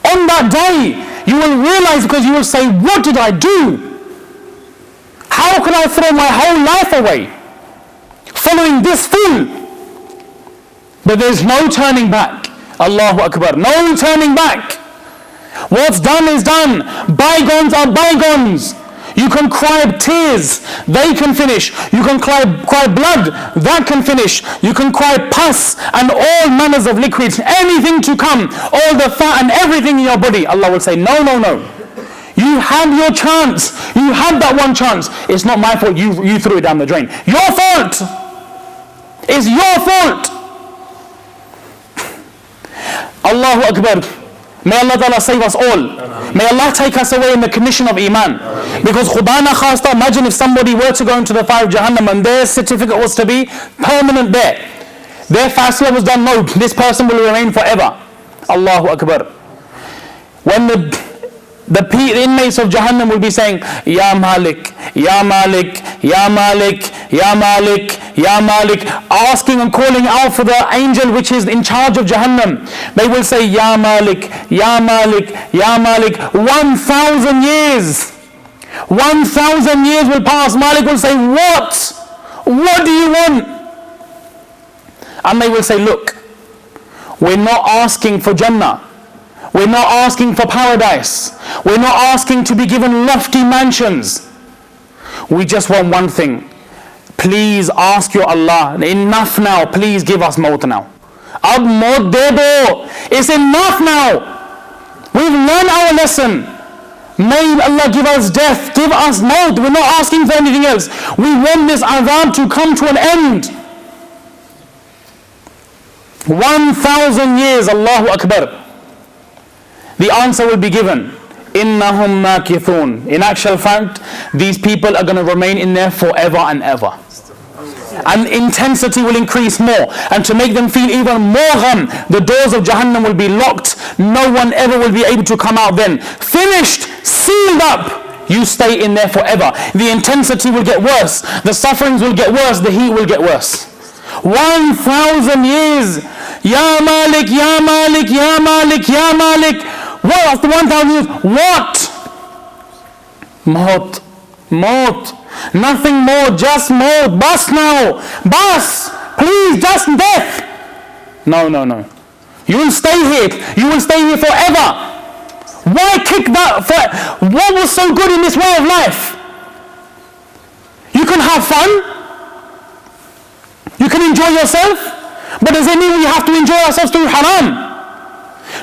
On that day, you will realize, because you will say, what did I do? How can I throw my whole life away following this fool? But there's no turning back. Allahu Akbar. No turning back. What's done is done. Bygones are bygones. You can cry tears, they can finish. You can cry blood, that can finish. You can cry pus and all manners of liquids, anything to come, all the fat and everything in your body. Allah will say, no, no, no. You had your chance. You had that one chance. It's not my fault. You threw it down the drain. Your fault. It's your fault. Allahu Akbar. May Allah Ta'ala save us all. May Allah take us away in the condition of Iman. Because Khuda na khasta, imagine if somebody were to go into the fire of Jahannam and their certificate was to be permanent there. Their fasla was done, no, this person will remain forever. Allahu Akbar. When the inmates of Jahannam will be saying, Ya Malik, Ya Malik, Ya Malik, Ya Malik, Ya Malik, asking and calling out for the angel which is in charge of Jahannam. They will say, Ya Malik, Ya Malik, Ya Malik. 1,000 years. 1,000 years will pass. Malik will say, what? What do you want? And they will say, look, we're not asking for Jannah. We're not asking for paradise. We're not asking to be given lofty mansions. We just want one thing. Please ask your Allah, enough now, please give us maut now. Ab maut de do. It's enough now. We've learned our lesson. May Allah give us death, give us maut. We're not asking for anything else. We want this azab to come to an end. 1,000 years, Allahu Akbar. The answer will be given. Innahum makithun. In actual fact, these people are going to remain in there forever and ever. And intensity will increase more. And to make them feel even more gham, the doors of Jahannam will be locked. No one ever will be able to come out then. Finished, sealed up. You stay in there forever. The intensity will get worse. The sufferings will get worse. The heat will get worse. 1,000 years. Ya Malik, Ya Malik, Ya Malik, Ya Malik. What after 1,000 years? What? Maut. Maut. Nothing more, just maut. Bas now. Bas. Please, just death. No, no, no. You will stay here. You will stay here forever. Why kick that? What was so good in this way of life? You can have fun. You can enjoy yourself. But does it mean we have to enjoy ourselves through haram?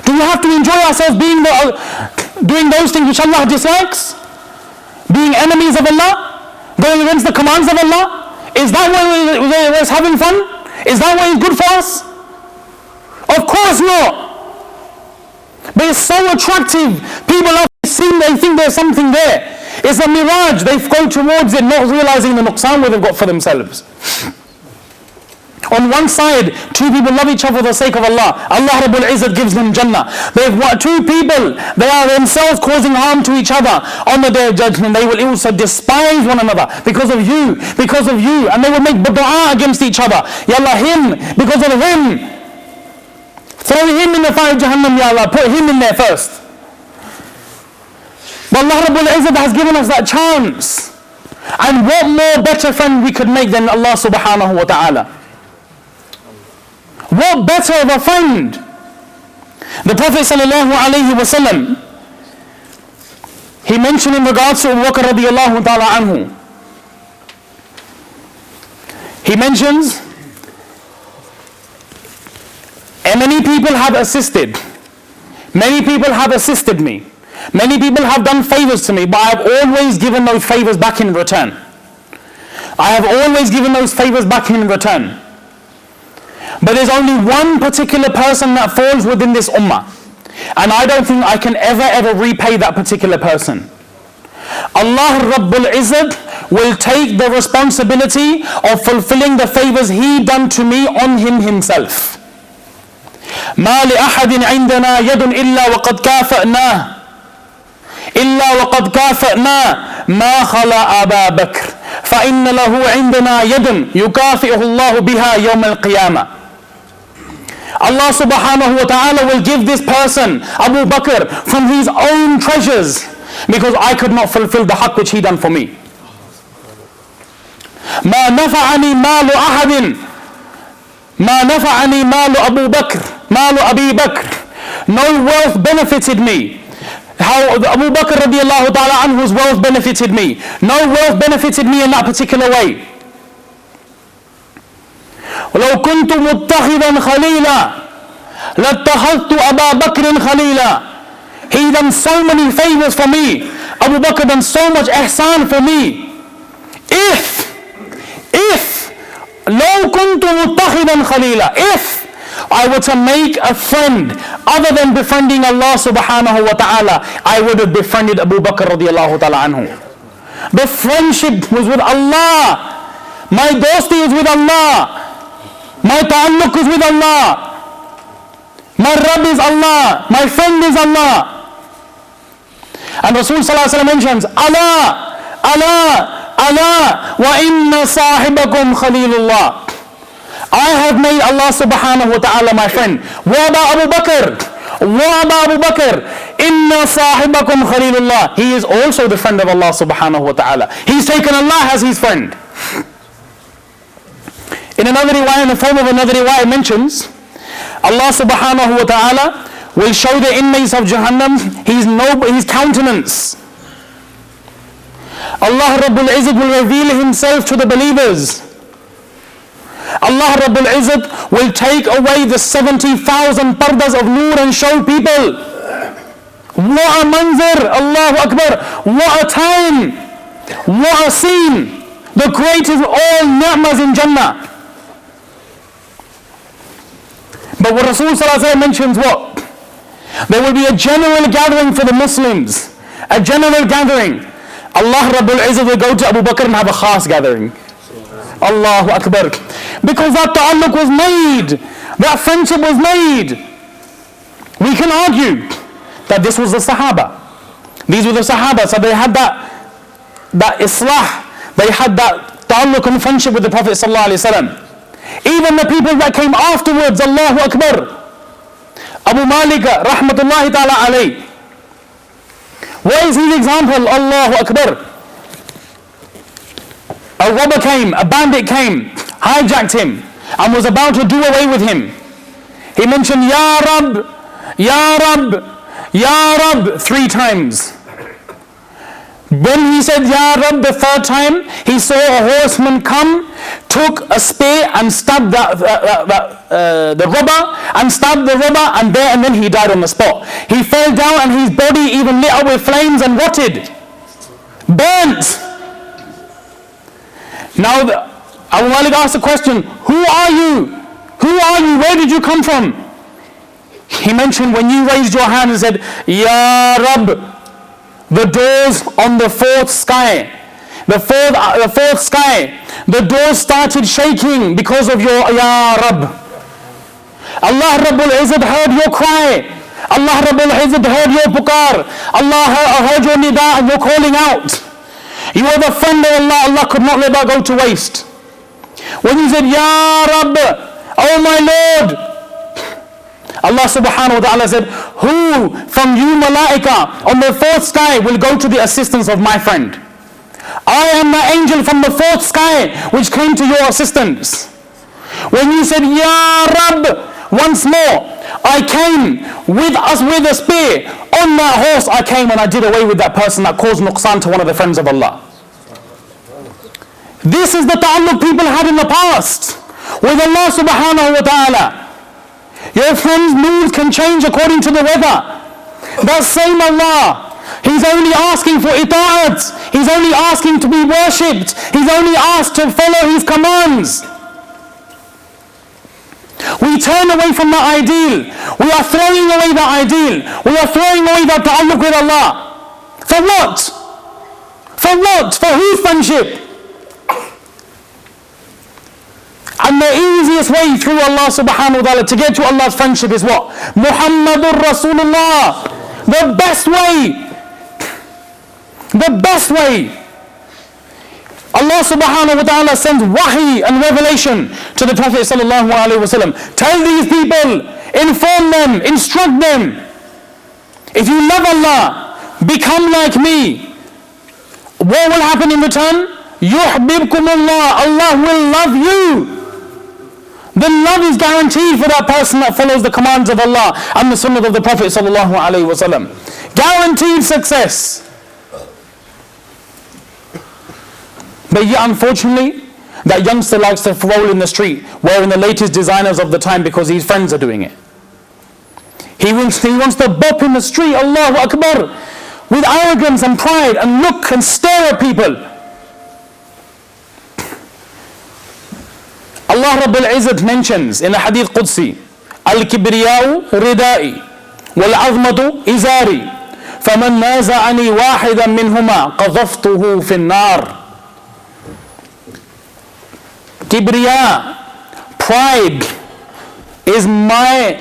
Do we have to enjoy ourselves doing those things which Allah dislikes? Being enemies of Allah? Going against the commands of Allah? Is that where it's having fun? Is that what is good for us? Of course not. But it's so attractive. People have seen, they think there's something there. It's a mirage. They go towards it not realizing the nuqsan what they've got for themselves. On one side, two people love each other for the sake of Allah. Allah Rabbul Izzat gives them Jannah. Two people, they are themselves causing harm to each other. On the Day of Judgment, they will also despise one another because of you. And they will make dua against each other. Ya Allah, him, because of him. Throw him in the fire of Jahannam, Ya Allah. Put him in there first. But Allah Rabbul Izzat has given us that chance. And what more better friend we could make than Allah subhanahu wa ta'ala? What better of a friend? The Prophet sallallahu alaihi wasallam, he mentioned in regards to Abu Bakr radiyallahu ta'ala anhu, he mentions, and many people have assisted me, many people have done favors to me, but I have always given those favors back in return. But there's only one particular person that falls within this ummah. And I don't think I can ever repay that particular person. Allah Rabbul Izzat will take the responsibility of fulfilling the favors He done to me on Him Himself. ما لأحد عندنا يد إلا وقد كافأناه إلا وقد كافأناه ما خلا أبا بكر فإن له عندنا يد يكافئه الله بها يوم القيامة. Allah subhanahu wa ta'ala will give this person, Abu Bakr, from his own treasures, because I could not fulfill the haqq which he done for me. ما نفعني مال أحد ما نفعني مال أبو بكر مال أبي بكر. No wealth benefited me. How Abu Bakr radiallahu ta'ala anhu's wealth benefited me. No wealth benefited me in that particular way. ولو كنت متخذا خليلا لاتخذت أبا بكر خليلا. He done so many favors for me. Abu Bakr done so much ihsan for me. If لو كنت متخذا خليلا, if I were to make a friend other than befriending Allah subhanahu wa ta'ala, I would have befriended Abu Bakr radiallahu ta'ala anhu. The friendship was with Allah. My dosti is with Allah. My ta'alluq is with Allah. My Rabb is Allah. My friend is Allah. And Rasul sallallahu alayhi wa sallam mentions, Allah, Allah, Allah, wa inna sahibakum khalilullah. I have made Allah subhanahu wa ta'ala my friend. What about Abu Bakr? What about Abu Bakr? Inna sahibakum khalilullah. He is also the friend of Allah subhanahu wa ta'ala. He's taken Allah as his friend. In another riwayah, in the form of another riwayah, mentions Allah subhanahu wa ta'ala will show the inmates of Jahannam his countenance. Allah Rabbul Izzat will reveal Himself to the believers. Allah Rabbul Izzat will take away the 70,000 pardas of nur and show people. What a manzar, Allahu Akbar, what a time, what a scene. The greatest of all ni'mas in Jannah. But what Rasul sallallahu alayhi wa sallam mentions what? There will be a general gathering for the Muslims. A general gathering. Allah Rabbul Izzat will go to Abu Bakr and have a khas gathering. Allahu Akbar. Because that ta'alluq was made. That friendship was made. We can argue that this was the Sahaba. These were the Sahaba. So they had that islah. They had that ta'alluq and friendship with the Prophet sallallahu alaihi wasallam. Even the people that came afterwards, Allahu Akbar. Abu Malika, rahmatullahi ta'ala alayh. What is his example? Allahu Akbar. A robber came, a bandit came, hijacked him, and was about to do away with him. He mentioned, Ya Rab, Ya Rab, Ya Rab 3 times. When he said Ya Rab the 3rd time, he saw a horseman come, took a spear and stabbed the robber, and stabbed the robber, and then he died on the spot. He fell down and his body even lit up with flames and rotted, burnt. Now Abu Malik asked the question, who are you? Who are you? Where did you come from? He mentioned, when you raised your hand and said, Ya Rab, the doors on the 4th sky, the fourth sky, the doors started shaking because of your Ya Rab. Allah Rabbul Izzat heard your cry. Allah Rabbul Izzat heard your pukar. Allah heard your nida and your calling out. You are the friend of Allah. Allah could not let that go to waste. When you said, Ya Rabb, oh my Lord, Allah subhanahu wa ta'ala said, who from you malaika on the 4th sky will go to the assistance of my friend? I am the angel from the 4th sky which came to your assistance. When you said, Ya Rabb, once more, I came with a spear. On that horse I came and I did away with that person that caused nuqsan to one of the friends of Allah. This is the ta'alluq people had in the past with Allah subhanahu wa ta'ala. Your friend's mood can change according to the weather. That same Allah, He's only asking for ita'at. He's only asking to be worshipped. He's only asked to follow His commands. We turn away from the ideal. We are throwing away the ideal. We are throwing away the ta'alluq with Allah. For what? For what? For whose friendship? And the easiest way through Allah subhanahu wa ta'ala to get to Allah's friendship is what? Muhammadur Rasulullah. The best way. The best way. Allah subhanahu wa ta'ala sends wahi and revelation to the Prophet sallallahu alaihi wasallam. Tell these people, inform them, instruct them. If you love Allah, become like me. What will happen in return? Yuhbibkumullah. Allah will love you. The love is guaranteed for that person that follows the commands of Allah and the sunnah of the Prophet sallallahu alaihi wasallam. Guaranteed success. But yet unfortunately, that youngster likes to roll in the street wearing the latest designers of the time because his friends are doing it. He wants to bop in the street, Allahu Akbar, with arrogance and pride, and look and stare at people. Allah Rabbul Izzat mentions in the Hadith Qudsi, Al-Kibriya'u Ridai Wal-Azmatu Izari Faman naza'ani wahidan minhuma qadhaftuhu fin nar. Kibriya, pride, is my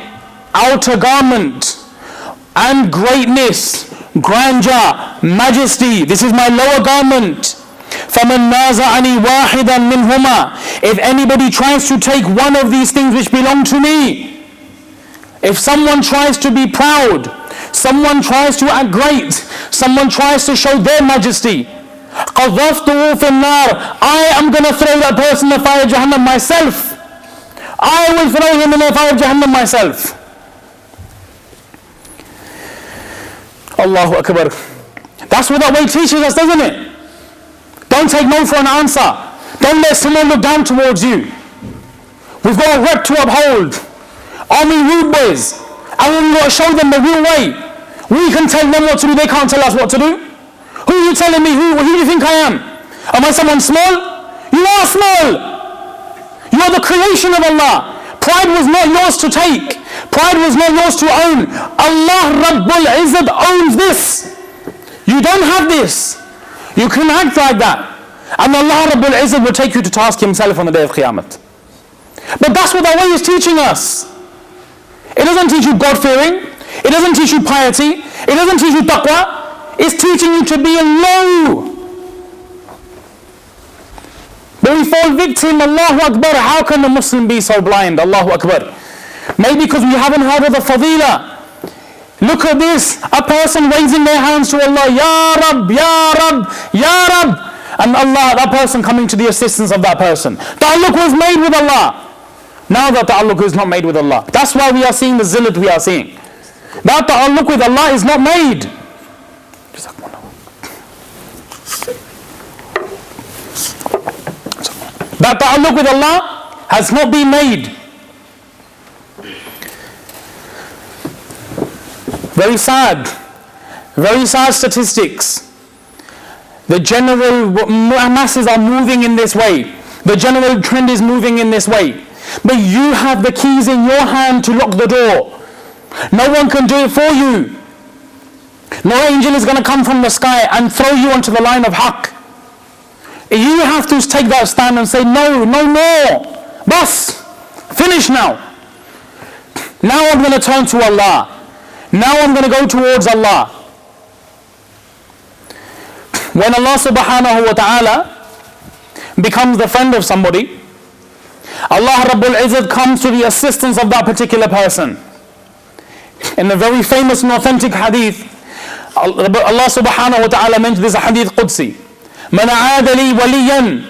outer garment, and greatness, grandeur, majesty, this is my lower garment. فَمَنْ نَازَعَنِي وَاحِدًا مِّنْهُمَا. If anybody tries to take one of these things which belong to me, if someone tries to be proud, someone tries to act great, someone tries to show their majesty, قَذَفْتُهُ فِي النَّارِ. I am going to throw that person in the fire of Jahannam myself. I will throw him in the fire of Jahannam myself. Allahu Akbar. That's what that way teaches us, doesn't it? Don't take no for an answer. Don't let someone look down towards you. We've got a rep to uphold. Army rude boys. And we've got to show them the real way. We can tell them what to do, they can't tell us what to do. Who are you telling me? Who do you think I am? Am I someone small? You are small. You are the creation of Allah. Pride was not yours to take. Pride was not yours to own. Allah Rabbul Izzat owns this. You don't have this. You can act like that. And Allah Rabbul Izzat will take you to task himself on the day of Qiyamah. But that's what that way is teaching us. It doesn't teach you God-fearing. It doesn't teach you piety. It doesn't teach you taqwa. It's teaching you to be low. But we fall victim, Allahu Akbar. How can the Muslim be so blind? Allahu Akbar. Maybe because we haven't heard of the fadila. Look at this, a person raising their hands to Allah, Ya Rab, Ya Rab, Ya Rab, and Allah, that person coming to the assistance of that person. Ta'alluq was made with Allah. Now that ta'alluq is not made with Allah. That's why we are seeing the zillat we are seeing. That ta'alluq with Allah is not made. That ta'alluq with Allah has not been made. Very sad statistics. The general masses are moving in this way. The general trend is moving in this way. But you have the keys in your hand to lock the door. No one can do it for you. No angel is going to come from the sky and throw you onto the line of haqq. You have to take that stand and say, no, no more. Bas, finish now. Now I'm going to turn to Allah. Now I'm going to go towards Allah. When Allah subhanahu wa ta'ala becomes the friend of somebody, Allah Rabbul Izzat comes to the assistance of that particular person. In the very famous and authentic hadith, Allah subhanahu wa ta'ala mentions this hadith Qudsi. مَنْ عَادَ لِي وَلِيًّا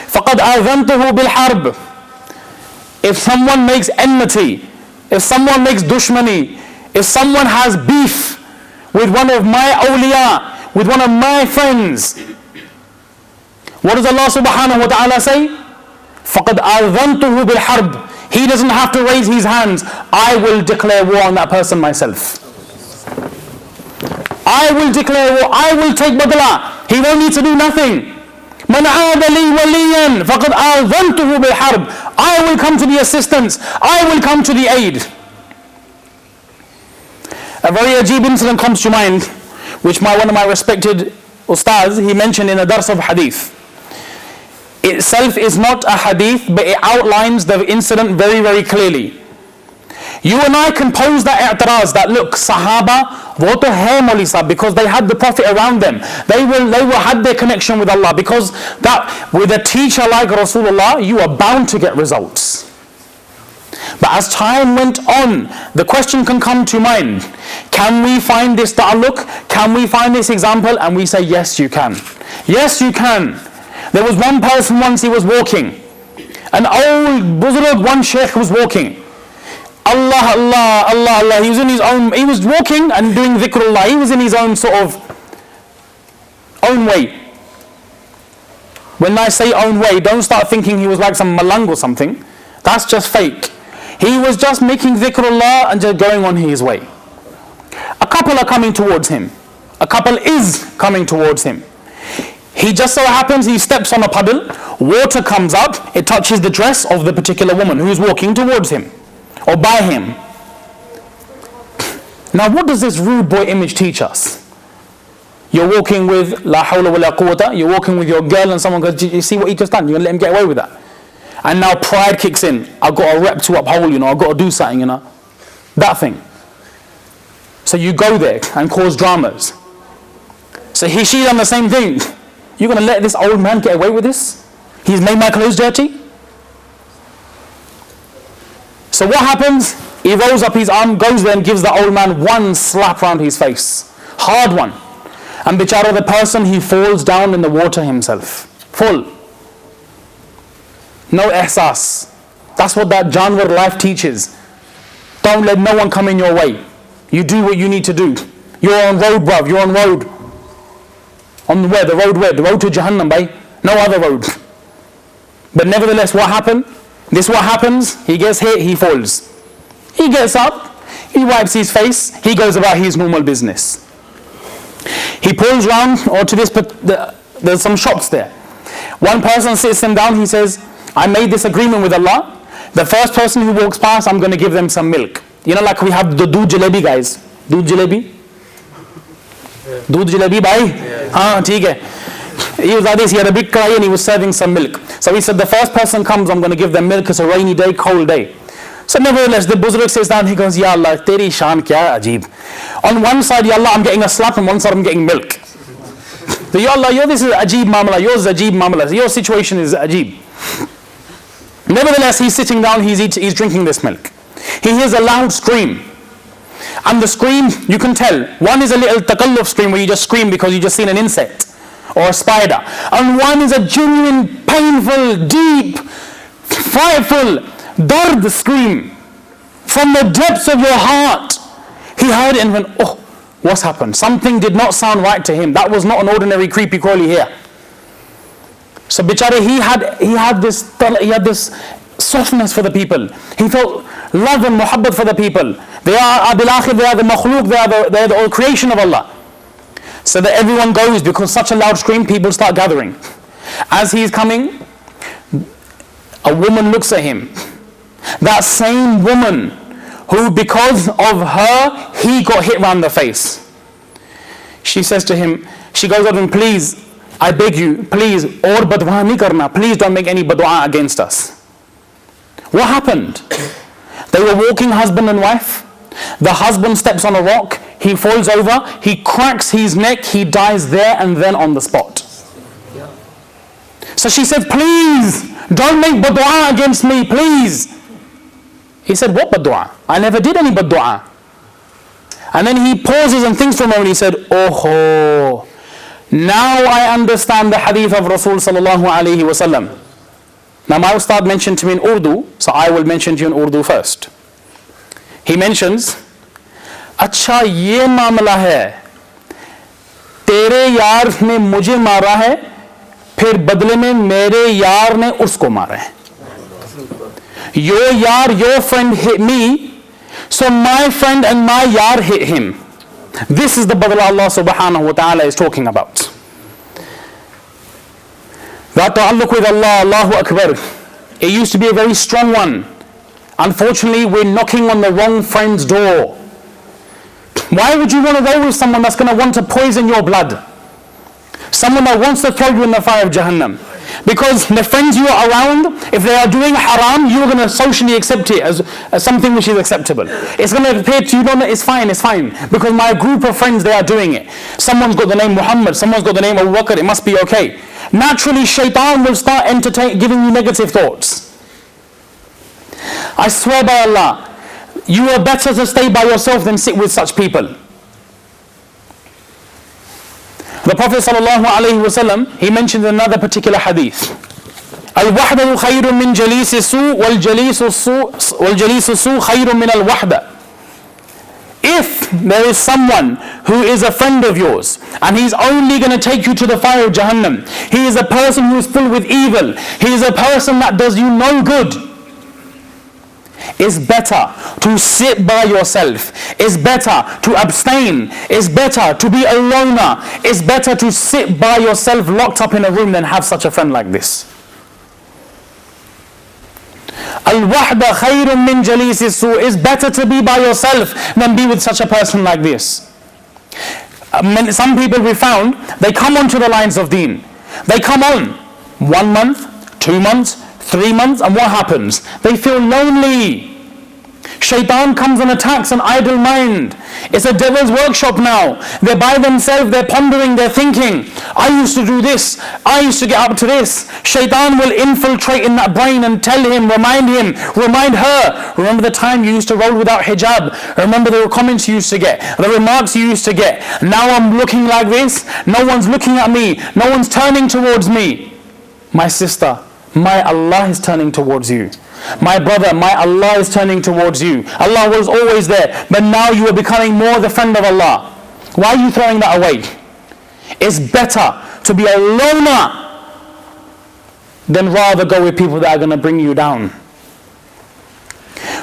فَقَدْ آذَنْتُهُ بِالْحَرْبِ. If someone makes enmity, if someone makes dushmani, if someone has beef with one of my awliya, with one of my friends, what does Allah subhanahu wa ta'ala say? فَقَدْ آذَنْتُهُ بِالْحَرْبِ. He doesn't have to raise his hands. I will declare war on that person myself. I will declare war. I will take badla. He won't need to do nothing. Man aada li waliyan faqad azantuhu bil harb. I will come to the assistance. I will come to the aid. A very ajib incident comes to mind, which one of my respected ustaz, he mentioned in a dars of hadith. Itself is not a hadith, but it outlines the incident very, very clearly. You and I can pose that i'tiraz, that look, Sahaba, wo to hai Mauli Sahab, because they had the Prophet around them. They had their connection with Allah, because that with a teacher like Rasulullah, you are bound to get results. But as time went on, the question can come to mind, can we find this ta'alluq? Can we find this example? And we say, yes, you can. Yes, you can. There was one person once, he was walking. An old buzurg, one sheikh was walking. Allah, Allah, Allah, Allah. He was in his own, he was walking and doing dhikrullah. He was in his own sort of own way. When I say own way, don't start thinking he was like some malang or something. That's just fake. He was just making dhikrullah and just going on his way. A couple are coming towards him. A couple is coming towards him. He just so happens, he steps on a puddle, water comes up, it touches the dress of the particular woman who is walking towards him, or by him. Now what does this rude boy image teach us? You're walking with la hawla wa la quwwata, you're walking with your girl and someone goes, you see what he just done? You're going to let him get away with that? And now pride kicks in. I've got a rep to uphold, I've got to do something, that thing. So you go there and cause dramas. So she done the same thing. You're going to let this old man get away with this? He's made my clothes dirty? So what happens? He rolls up his arm, goes there and gives the old man one slap round his face. Hard one. And bichara, the person, he falls down in the water himself. Full. No ihsas. That's what that janwar life teaches. Don't let no one come in your way. You do what you need to do. You're on road, bruv. You're on road. On where? The road where? The road to Jahannam, bhai. No other road. But nevertheless, what happened? This what happens. He gets hit, he falls. He gets up, he wipes his face, he goes about his normal business. He pulls round, or to this, there's some shops there. One person sits him down, he says, I made this agreement with Allah. The first person who walks past, I'm going to give them some milk. Like we have the doodh jalebi guys. Doodh jalebi? Doodh jalebi, bhai? Haan, theek hai. He was like this, he had a big karai and he was serving some milk. So he said, the first person comes, I'm going to give them milk. It's a rainy day, cold day. So nevertheless, the buzurg sits down, he goes, Ya Allah, teri shaan kya ajeeb. On one side, Ya Allah, I'm getting a slap, and one side I'm getting milk. So Ya Allah, this is ajeeb mamla, yours is ajeeb mamla, your situation is ajeeb. Nevertheless, he's sitting down, he's drinking this milk. He hears a loud scream. And the scream, you can tell, one is a little takalluf scream where you just scream because you just seen an insect or a spider. And one is a genuine, painful, deep, frightful, dard scream from the depths of your heart. He heard it and went, oh, what's happened? Something did not sound right to him. That was not an ordinary creepy crawly here. So bichare, he had this softness for the people. He felt love and muhabbat for the people. They are bil akhir, they are the makhluk, they are the all creation of Allah. So that everyone goes, because such a loud scream, people start gathering. As he's coming, a woman looks at him. That same woman who, because of her, he got hit round the face. She says to him, she goes up to him, please, I beg you, please, aur badwa nahi karna, please don't make any badwa against us. What happened? They were walking husband and wife. The husband steps on a rock, he falls over, he cracks his neck, he dies there and then on the spot. So she said, please, don't make badua against me, please. He said, what badua? I never did any badua. And then he pauses and thinks for a moment, he said, oh, now I understand the hadith of Rasul sallallahu alayhi wa sallam. Now my ustad mentioned to me in Urdu, so I will mention to you in Urdu first. He mentions, अच्छा ये मामला है, तेरे यार ने मुझे मारा है, फिर बदले में मेरे यार ने उसको मारा है. Your friend hit me, so my friend and my yar hit him. This is the badla Allah subhanahu wa ta'ala is talking about. That ta'alluq with Allah, Allahu Akbar, it used to be a very strong one. Unfortunately, we're knocking on the wrong friend's door. Why would you want to go with someone that's going to want to poison your blood? Someone that wants to throw you in the fire of Jahannam. Because the friends you are around, if they are doing haram, you're going to socially accept it as something which is acceptable. It's going to appear to you, no, it's fine, because my group of friends, they are doing it. Someone's got the name Muhammad, someone's got the name Abu Bakr, it must be okay. Naturally, shaitan will start giving you negative thoughts. I swear by Allah, you are better to stay by yourself than sit with such people. The Prophet ﷺ, he mentioned another particular hadith. Al-wahdatu khayrun min jalisi su wal jalisu su khayrun min al-wahda. If there is someone who is a friend of yours and he's only going to take you to the fire of Jahannam, he is a person who is filled with evil, he is a person that does you no good, it's better to sit by yourself. It's better to abstain. It's better to be a loner. It's better to sit by yourself locked up in a room than have such a friend like this. Al-wahda khayrun min jalisi su. It's better to be by yourself than be with such a person like this. Some people we found, they come onto the lines of deen. They come on 1 month, 2 months, 3 months, and what happens? They feel lonely. Shaitan comes and attacks an idle mind. It's a devil's workshop now. They're by themselves, they're pondering, they're thinking, I used to do this, I used to get up to this. Shaitan will infiltrate in that brain and tell him, remind her, remember the time you used to roll without hijab, remember the comments you used to get, the remarks you used to get. Now I'm looking like this, no one's looking at me, no one's turning towards me. My sister, my Allah is turning towards you. My brother, my Allah is turning towards you. Allah was always there, but now you are becoming more the friend of Allah. Why are you throwing that away? It's better to be a loner than rather go with people that are going to bring you down.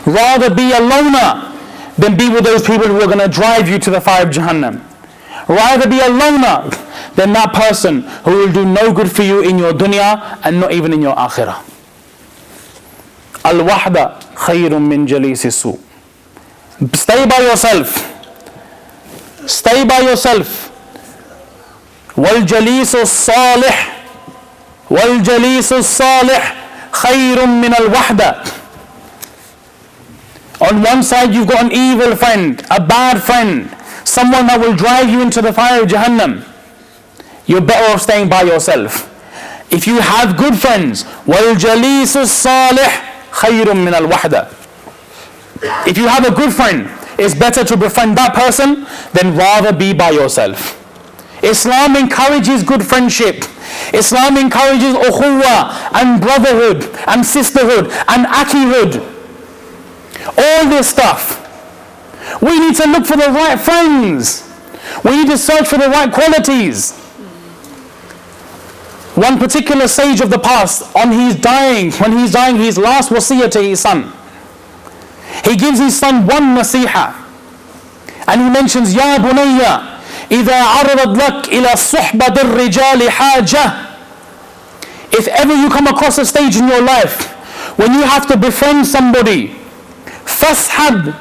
Rather be a loner than be with those people who are going to drive you to the fire of Jahannam. Rather be a loner than that person who will do no good for you in your dunya and not even in your akhirah. Al-wahda khayrun min jalisi su. Stay by yourself. Stay by yourself. Wal-jalisu salih. Wal-jalisu salih khayrun min al-wahda. On one side you've got an evil friend, a bad friend, someone that will drive you into the fire of Jahannam. You're better off staying by yourself. If you have good friends, wal-jalisu salih khayrun min al-wahda. If you have a good friend, it's better to befriend that person than rather be by yourself. Islam encourages good friendship. Islam encourages ukhuwa and brotherhood and sisterhood and akihood. All this stuff. We need to look for the right friends. We need to search for the right qualities. One particular sage of the past, when he's dying, his last wasiyah to his son, he gives his son one nasiha, and he mentions, Ya bunayya, إذا عرضت لك إلى صحبة الرجال حاجة. If ever you come across a stage in your life when you have to befriend somebody, فاسحب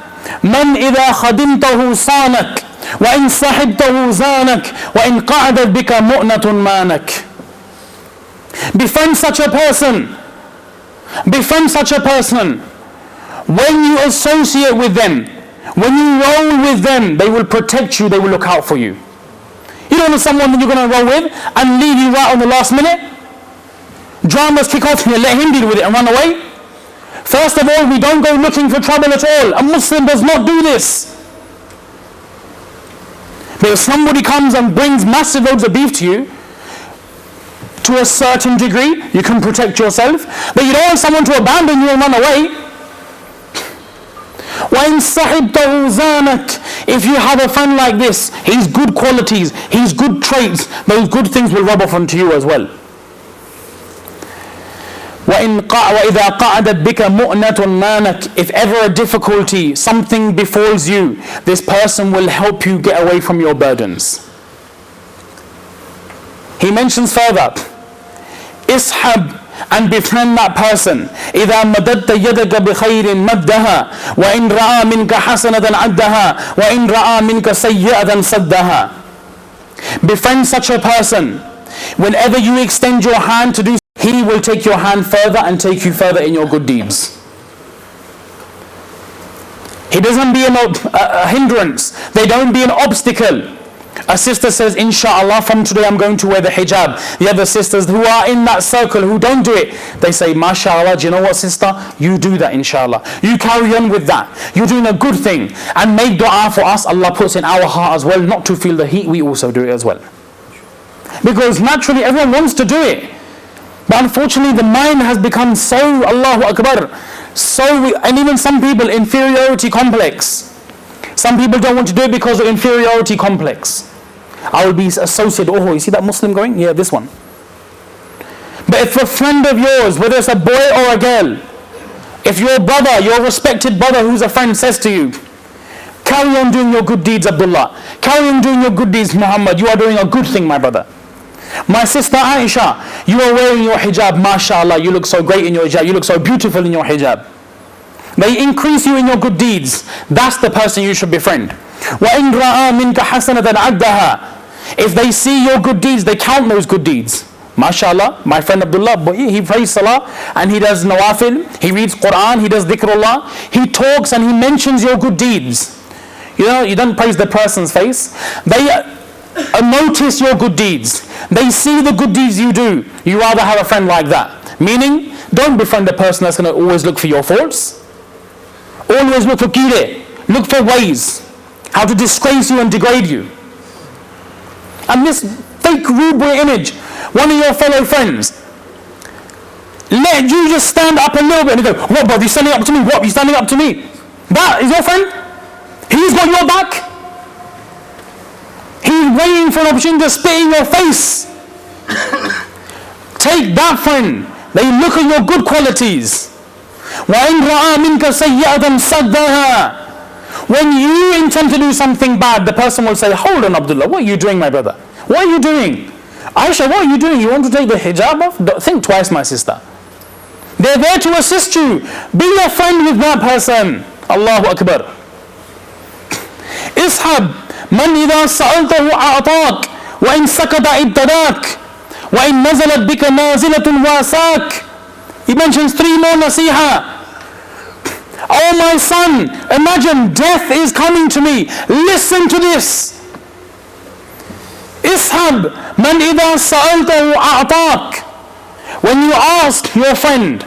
من إذا خدمته صانك وإن صحبته زانك وإن قعدت بك مؤنة مانك. Befriend such a person. Befriend such a person. When you associate with them, when you roll with them, they will protect you, they will look out for you. You don't know someone that you're going to roll with and leave you right on the last minute? Dramas kick off and you let him deal with it and run away? First of all, we don't go looking for trouble at all. A Muslim does not do this. But if somebody comes and brings massive loads of beef to you, to a certain degree, you can protect yourself, but you don't want someone to abandon you and run away. وَإِن صَحِبْتَهُ زَانَكَ. If you have a friend like this, his good qualities, his good traits, those good things will rub off onto you as well. وَإِذَا قَعَدَتْ بِكَ مُؤْنَةٌ مَانَكَ. If ever a difficulty, something befalls you, this person will help you get away from your burdens. He mentions further, Ishab, and befriend that person. إذا مددت يدك بخير مدها وإن رأى منك حسنة عدها وإن رأى منك سيئة صدها. Befriend such a person. Whenever you extend your hand to do, he will take your hand further and take you further in your good deeds. He doesn't be a hindrance. They don't be an obstacle. A sister says, Inshallah, from today I'm going to wear the hijab. The other sisters who are in that circle who don't do it, they say, MashaAllah, do you know what, sister? You do that, inshallah. You carry on with that. You're doing a good thing. And make dua for us. Allah puts in our heart as well, not to feel the heat. We also do it as well. Because naturally everyone wants to do it. But unfortunately the mind has become so, Allahu Akbar, and even some people, inferiority complex. Some people don't want to do it because of inferiority complex. I will be associated, oh, you see that Muslim going? Yeah, this one. But if a friend of yours, whether it's a boy or a girl, if your brother, your respected brother who's a friend says to you, carry on doing your good deeds, Abdullah. Carry on doing your good deeds, Muhammad. You are doing a good thing, my brother. My sister Aisha, you are wearing your hijab, mashallah, you look so great in your hijab, you look so beautiful in your hijab. They increase you in your good deeds. That's the person you should befriend. وَإِنْ رَأَى مِنْكَ حَسَنَةً عَدَّهَا. If they see your good deeds, they count those good deeds. MashaAllah, my friend Abdullah, he prays salah and he does nawafil, he reads Quran, he does dhikrullah, he talks and he mentions your good deeds. You know, you don't praise the person's face. They notice your good deeds. They see the good deeds you do. You rather have a friend like that. Meaning, don't befriend a person that's going to always look for your faults. Always look for kire. Look for ways how to disgrace you and degrade you. And this fake rude boy image, one of your fellow friends, let you just stand up a little bit and go, what, brother, you standing up to me? What, you standing up to me? That is your friend? He's got your back? He's waiting for an opportunity to spit in your face. Take that friend. They look at your good qualities. وَإِنْ رَأَى مِنْكَ سَيِّئَةً صَدَّهَا. When you intend to do something bad, the person will say, hold on, Abdullah, what are you doing, my brother? What are you doing? Aisha, what are you doing? You want to take the hijab off? Think twice, my sister. They're there to assist you. Be a friend with that person. Allahu Akbar. Ishab man idha sa'altahu a'atak wa in sakata ibtadak wa in nazalat bika nazilatun wasak. He mentions 3 more nasiha. Oh my son, imagine death is coming to me. Listen to this. Ishab man idha sa'altahu a'atak. When you ask your friend,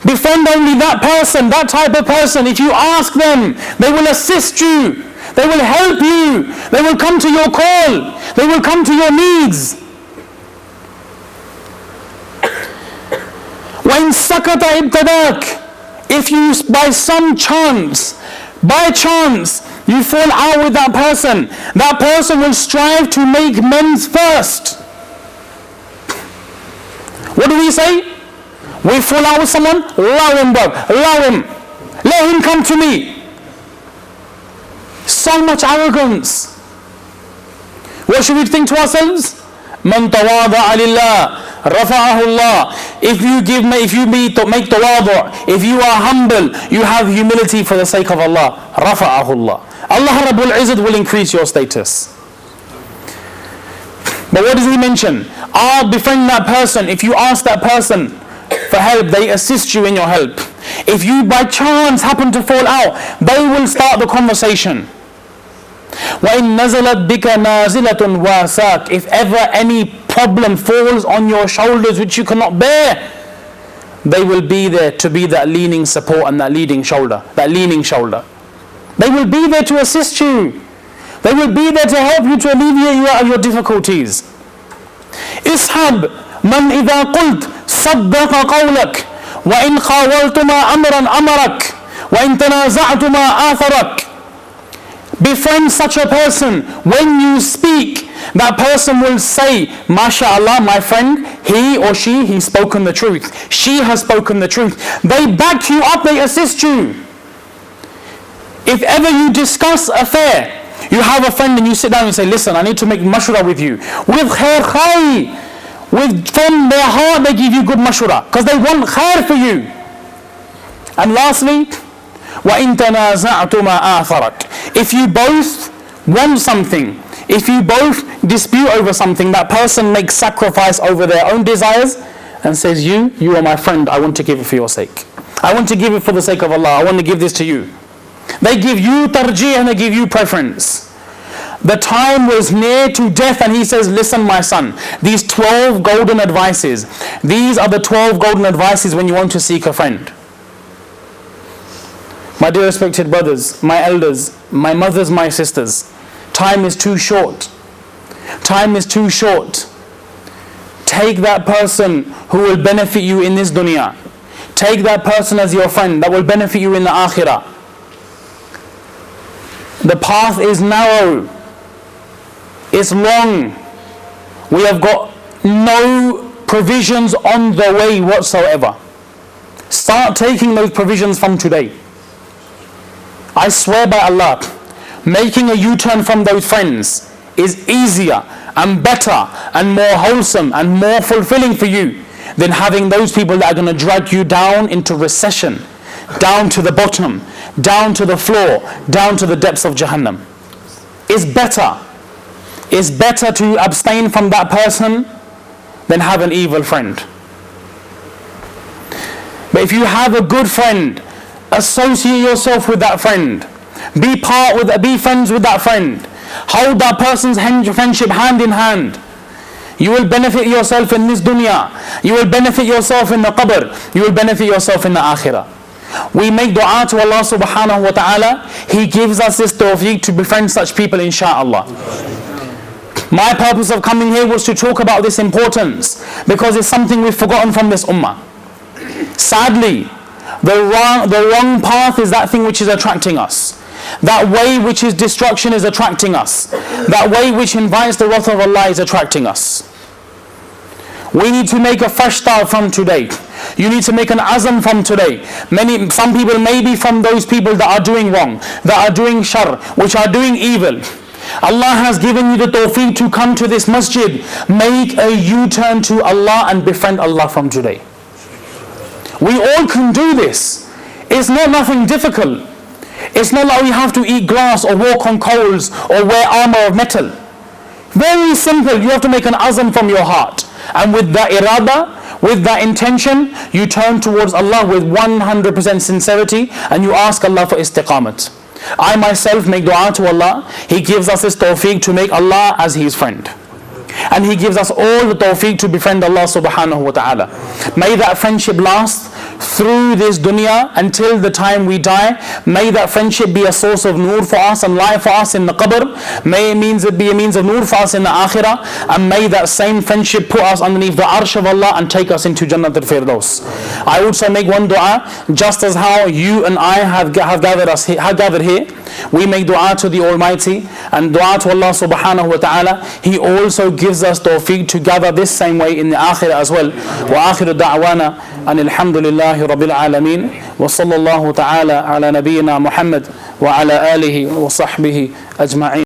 befriend only that person, that type of person. If you ask them, they will assist you. They will help you. They will come to your call. They will come to your needs. When sakata ibtadak, if you by some chance, you fall out with that person will strive to make amends first. What do we say? We fall out with someone, allow him, bro, allow him. Let him come to me. So much arrogance. What should we think to ourselves? Man tawada'a lillah rafa'ahu Allah. If you make tawadu', if you are humble, you have humility for the sake of Allah, rafa'ahu Allah. Allah Rabbul Izzat will increase your status. But what does he mention? Befriend that person. If you ask that person for help, they assist you in your help. If you by chance happen to fall out, they will start the conversation. وَإِن نَزَلَتْ بِكَ نَازِلَةٌ وَاسَاكَ. If ever any problem falls on your shoulders which you cannot bear, they will be there to be that leaning support and that leaning shoulder. They will be there to assist you. They will be there to help you, to alleviate you out of your difficulties. Ishab man idha qult saddaqa qawlak wa in khawaltuma amran amarak wa in tanaza'tuma atharak. Befriend such a person. When you speak, that person will say, MashaAllah, my friend, he or she, he's spoken the truth. She has spoken the truth. They back you up, they assist you. If ever you discuss affair, you have a friend and you sit down and say, listen, I need to make mashura with you. With khair khai. From their heart they give you good mashura, because they want khair for you. And lastly, وَإِن تَنَازَعْتُمَا آثَرَكْ. If you both want something, if you both dispute over something, that person makes sacrifice over their own desires and says, you are my friend, I want to give it for your sake. I want to give it for the sake of Allah, I want to give this to you. They give you tarjih and they give you preference. The time was near to death and he says, listen my son, these 12 golden advices, these are the 12 golden advices when you want to seek a friend. My dear respected brothers, my elders, my mothers, my sisters, time is too short. Time is too short. Take that person who will benefit you in this dunya. Take that person as your friend that will benefit you in the akhirah. The path is narrow. It's long. We have got no provisions on the way whatsoever. Start taking those provisions from today. I swear by Allah, making a U-turn from those friends is easier and better and more wholesome and more fulfilling for you than having those people that are going to drag you down into recession, down to the bottom, down to the floor, down to the depths of Jahannam. It's better. It's better to abstain from that person than have an evil friend. But if you have a good friend, associate yourself with that friend. Be friends with that friend. Hold that person's friendship hand in hand. You will benefit yourself in this dunya. You will benefit yourself in the qabr. You will benefit yourself in the akhirah. We make dua to Allah subhanahu wa ta'ala. He gives us this tawfiq to befriend such people, insha'Allah. My purpose of coming here was to talk about this importance, because it's something we've forgotten from this ummah. Sadly, the wrong path is that thing which is attracting us. That way which is destruction is attracting us. That way which invites the wrath of Allah is attracting us. We need to make a fresh start from today. You need to make an azam from today. Some people may be from those people that are doing wrong, that are doing shar, which are doing evil. Allah has given you the tawfiq to come to this masjid. Make a U-turn to Allah and befriend Allah from today. We all can do this. It's not nothing difficult. It's not like we have to eat grass or walk on coals or wear armor of metal. Very simple. You have to make an azam from your heart. And with that irada, with that intention, you turn towards Allah with 100% sincerity and you ask Allah for istiqamat. I myself make dua to Allah. He gives us this tawfiq to make Allah as His friend. And He gives us all the tawfiq to befriend Allah subhanahu wa ta'ala. May that friendship last through this dunya until the time we die. May that friendship be a source of nur for us and life for us in the qabr. May it be a means of nur for us in the akhirah. And may that same friendship put us underneath the arsh of Allah and take us into Jannat al-Firdaus. I also make one dua, just as how you and I have gathered here. We make dua to the Almighty and dua to Allah subhanahu wa ta'ala. He also gives us tawfiq to gather this same way in the akhirah as well. Wa akhiru da'wana an alhamdulillahi rabbil alameen wa sallallahu ta'ala ala nabiyyina Muhammad wa ala alihi wa sahbihi ajma'in.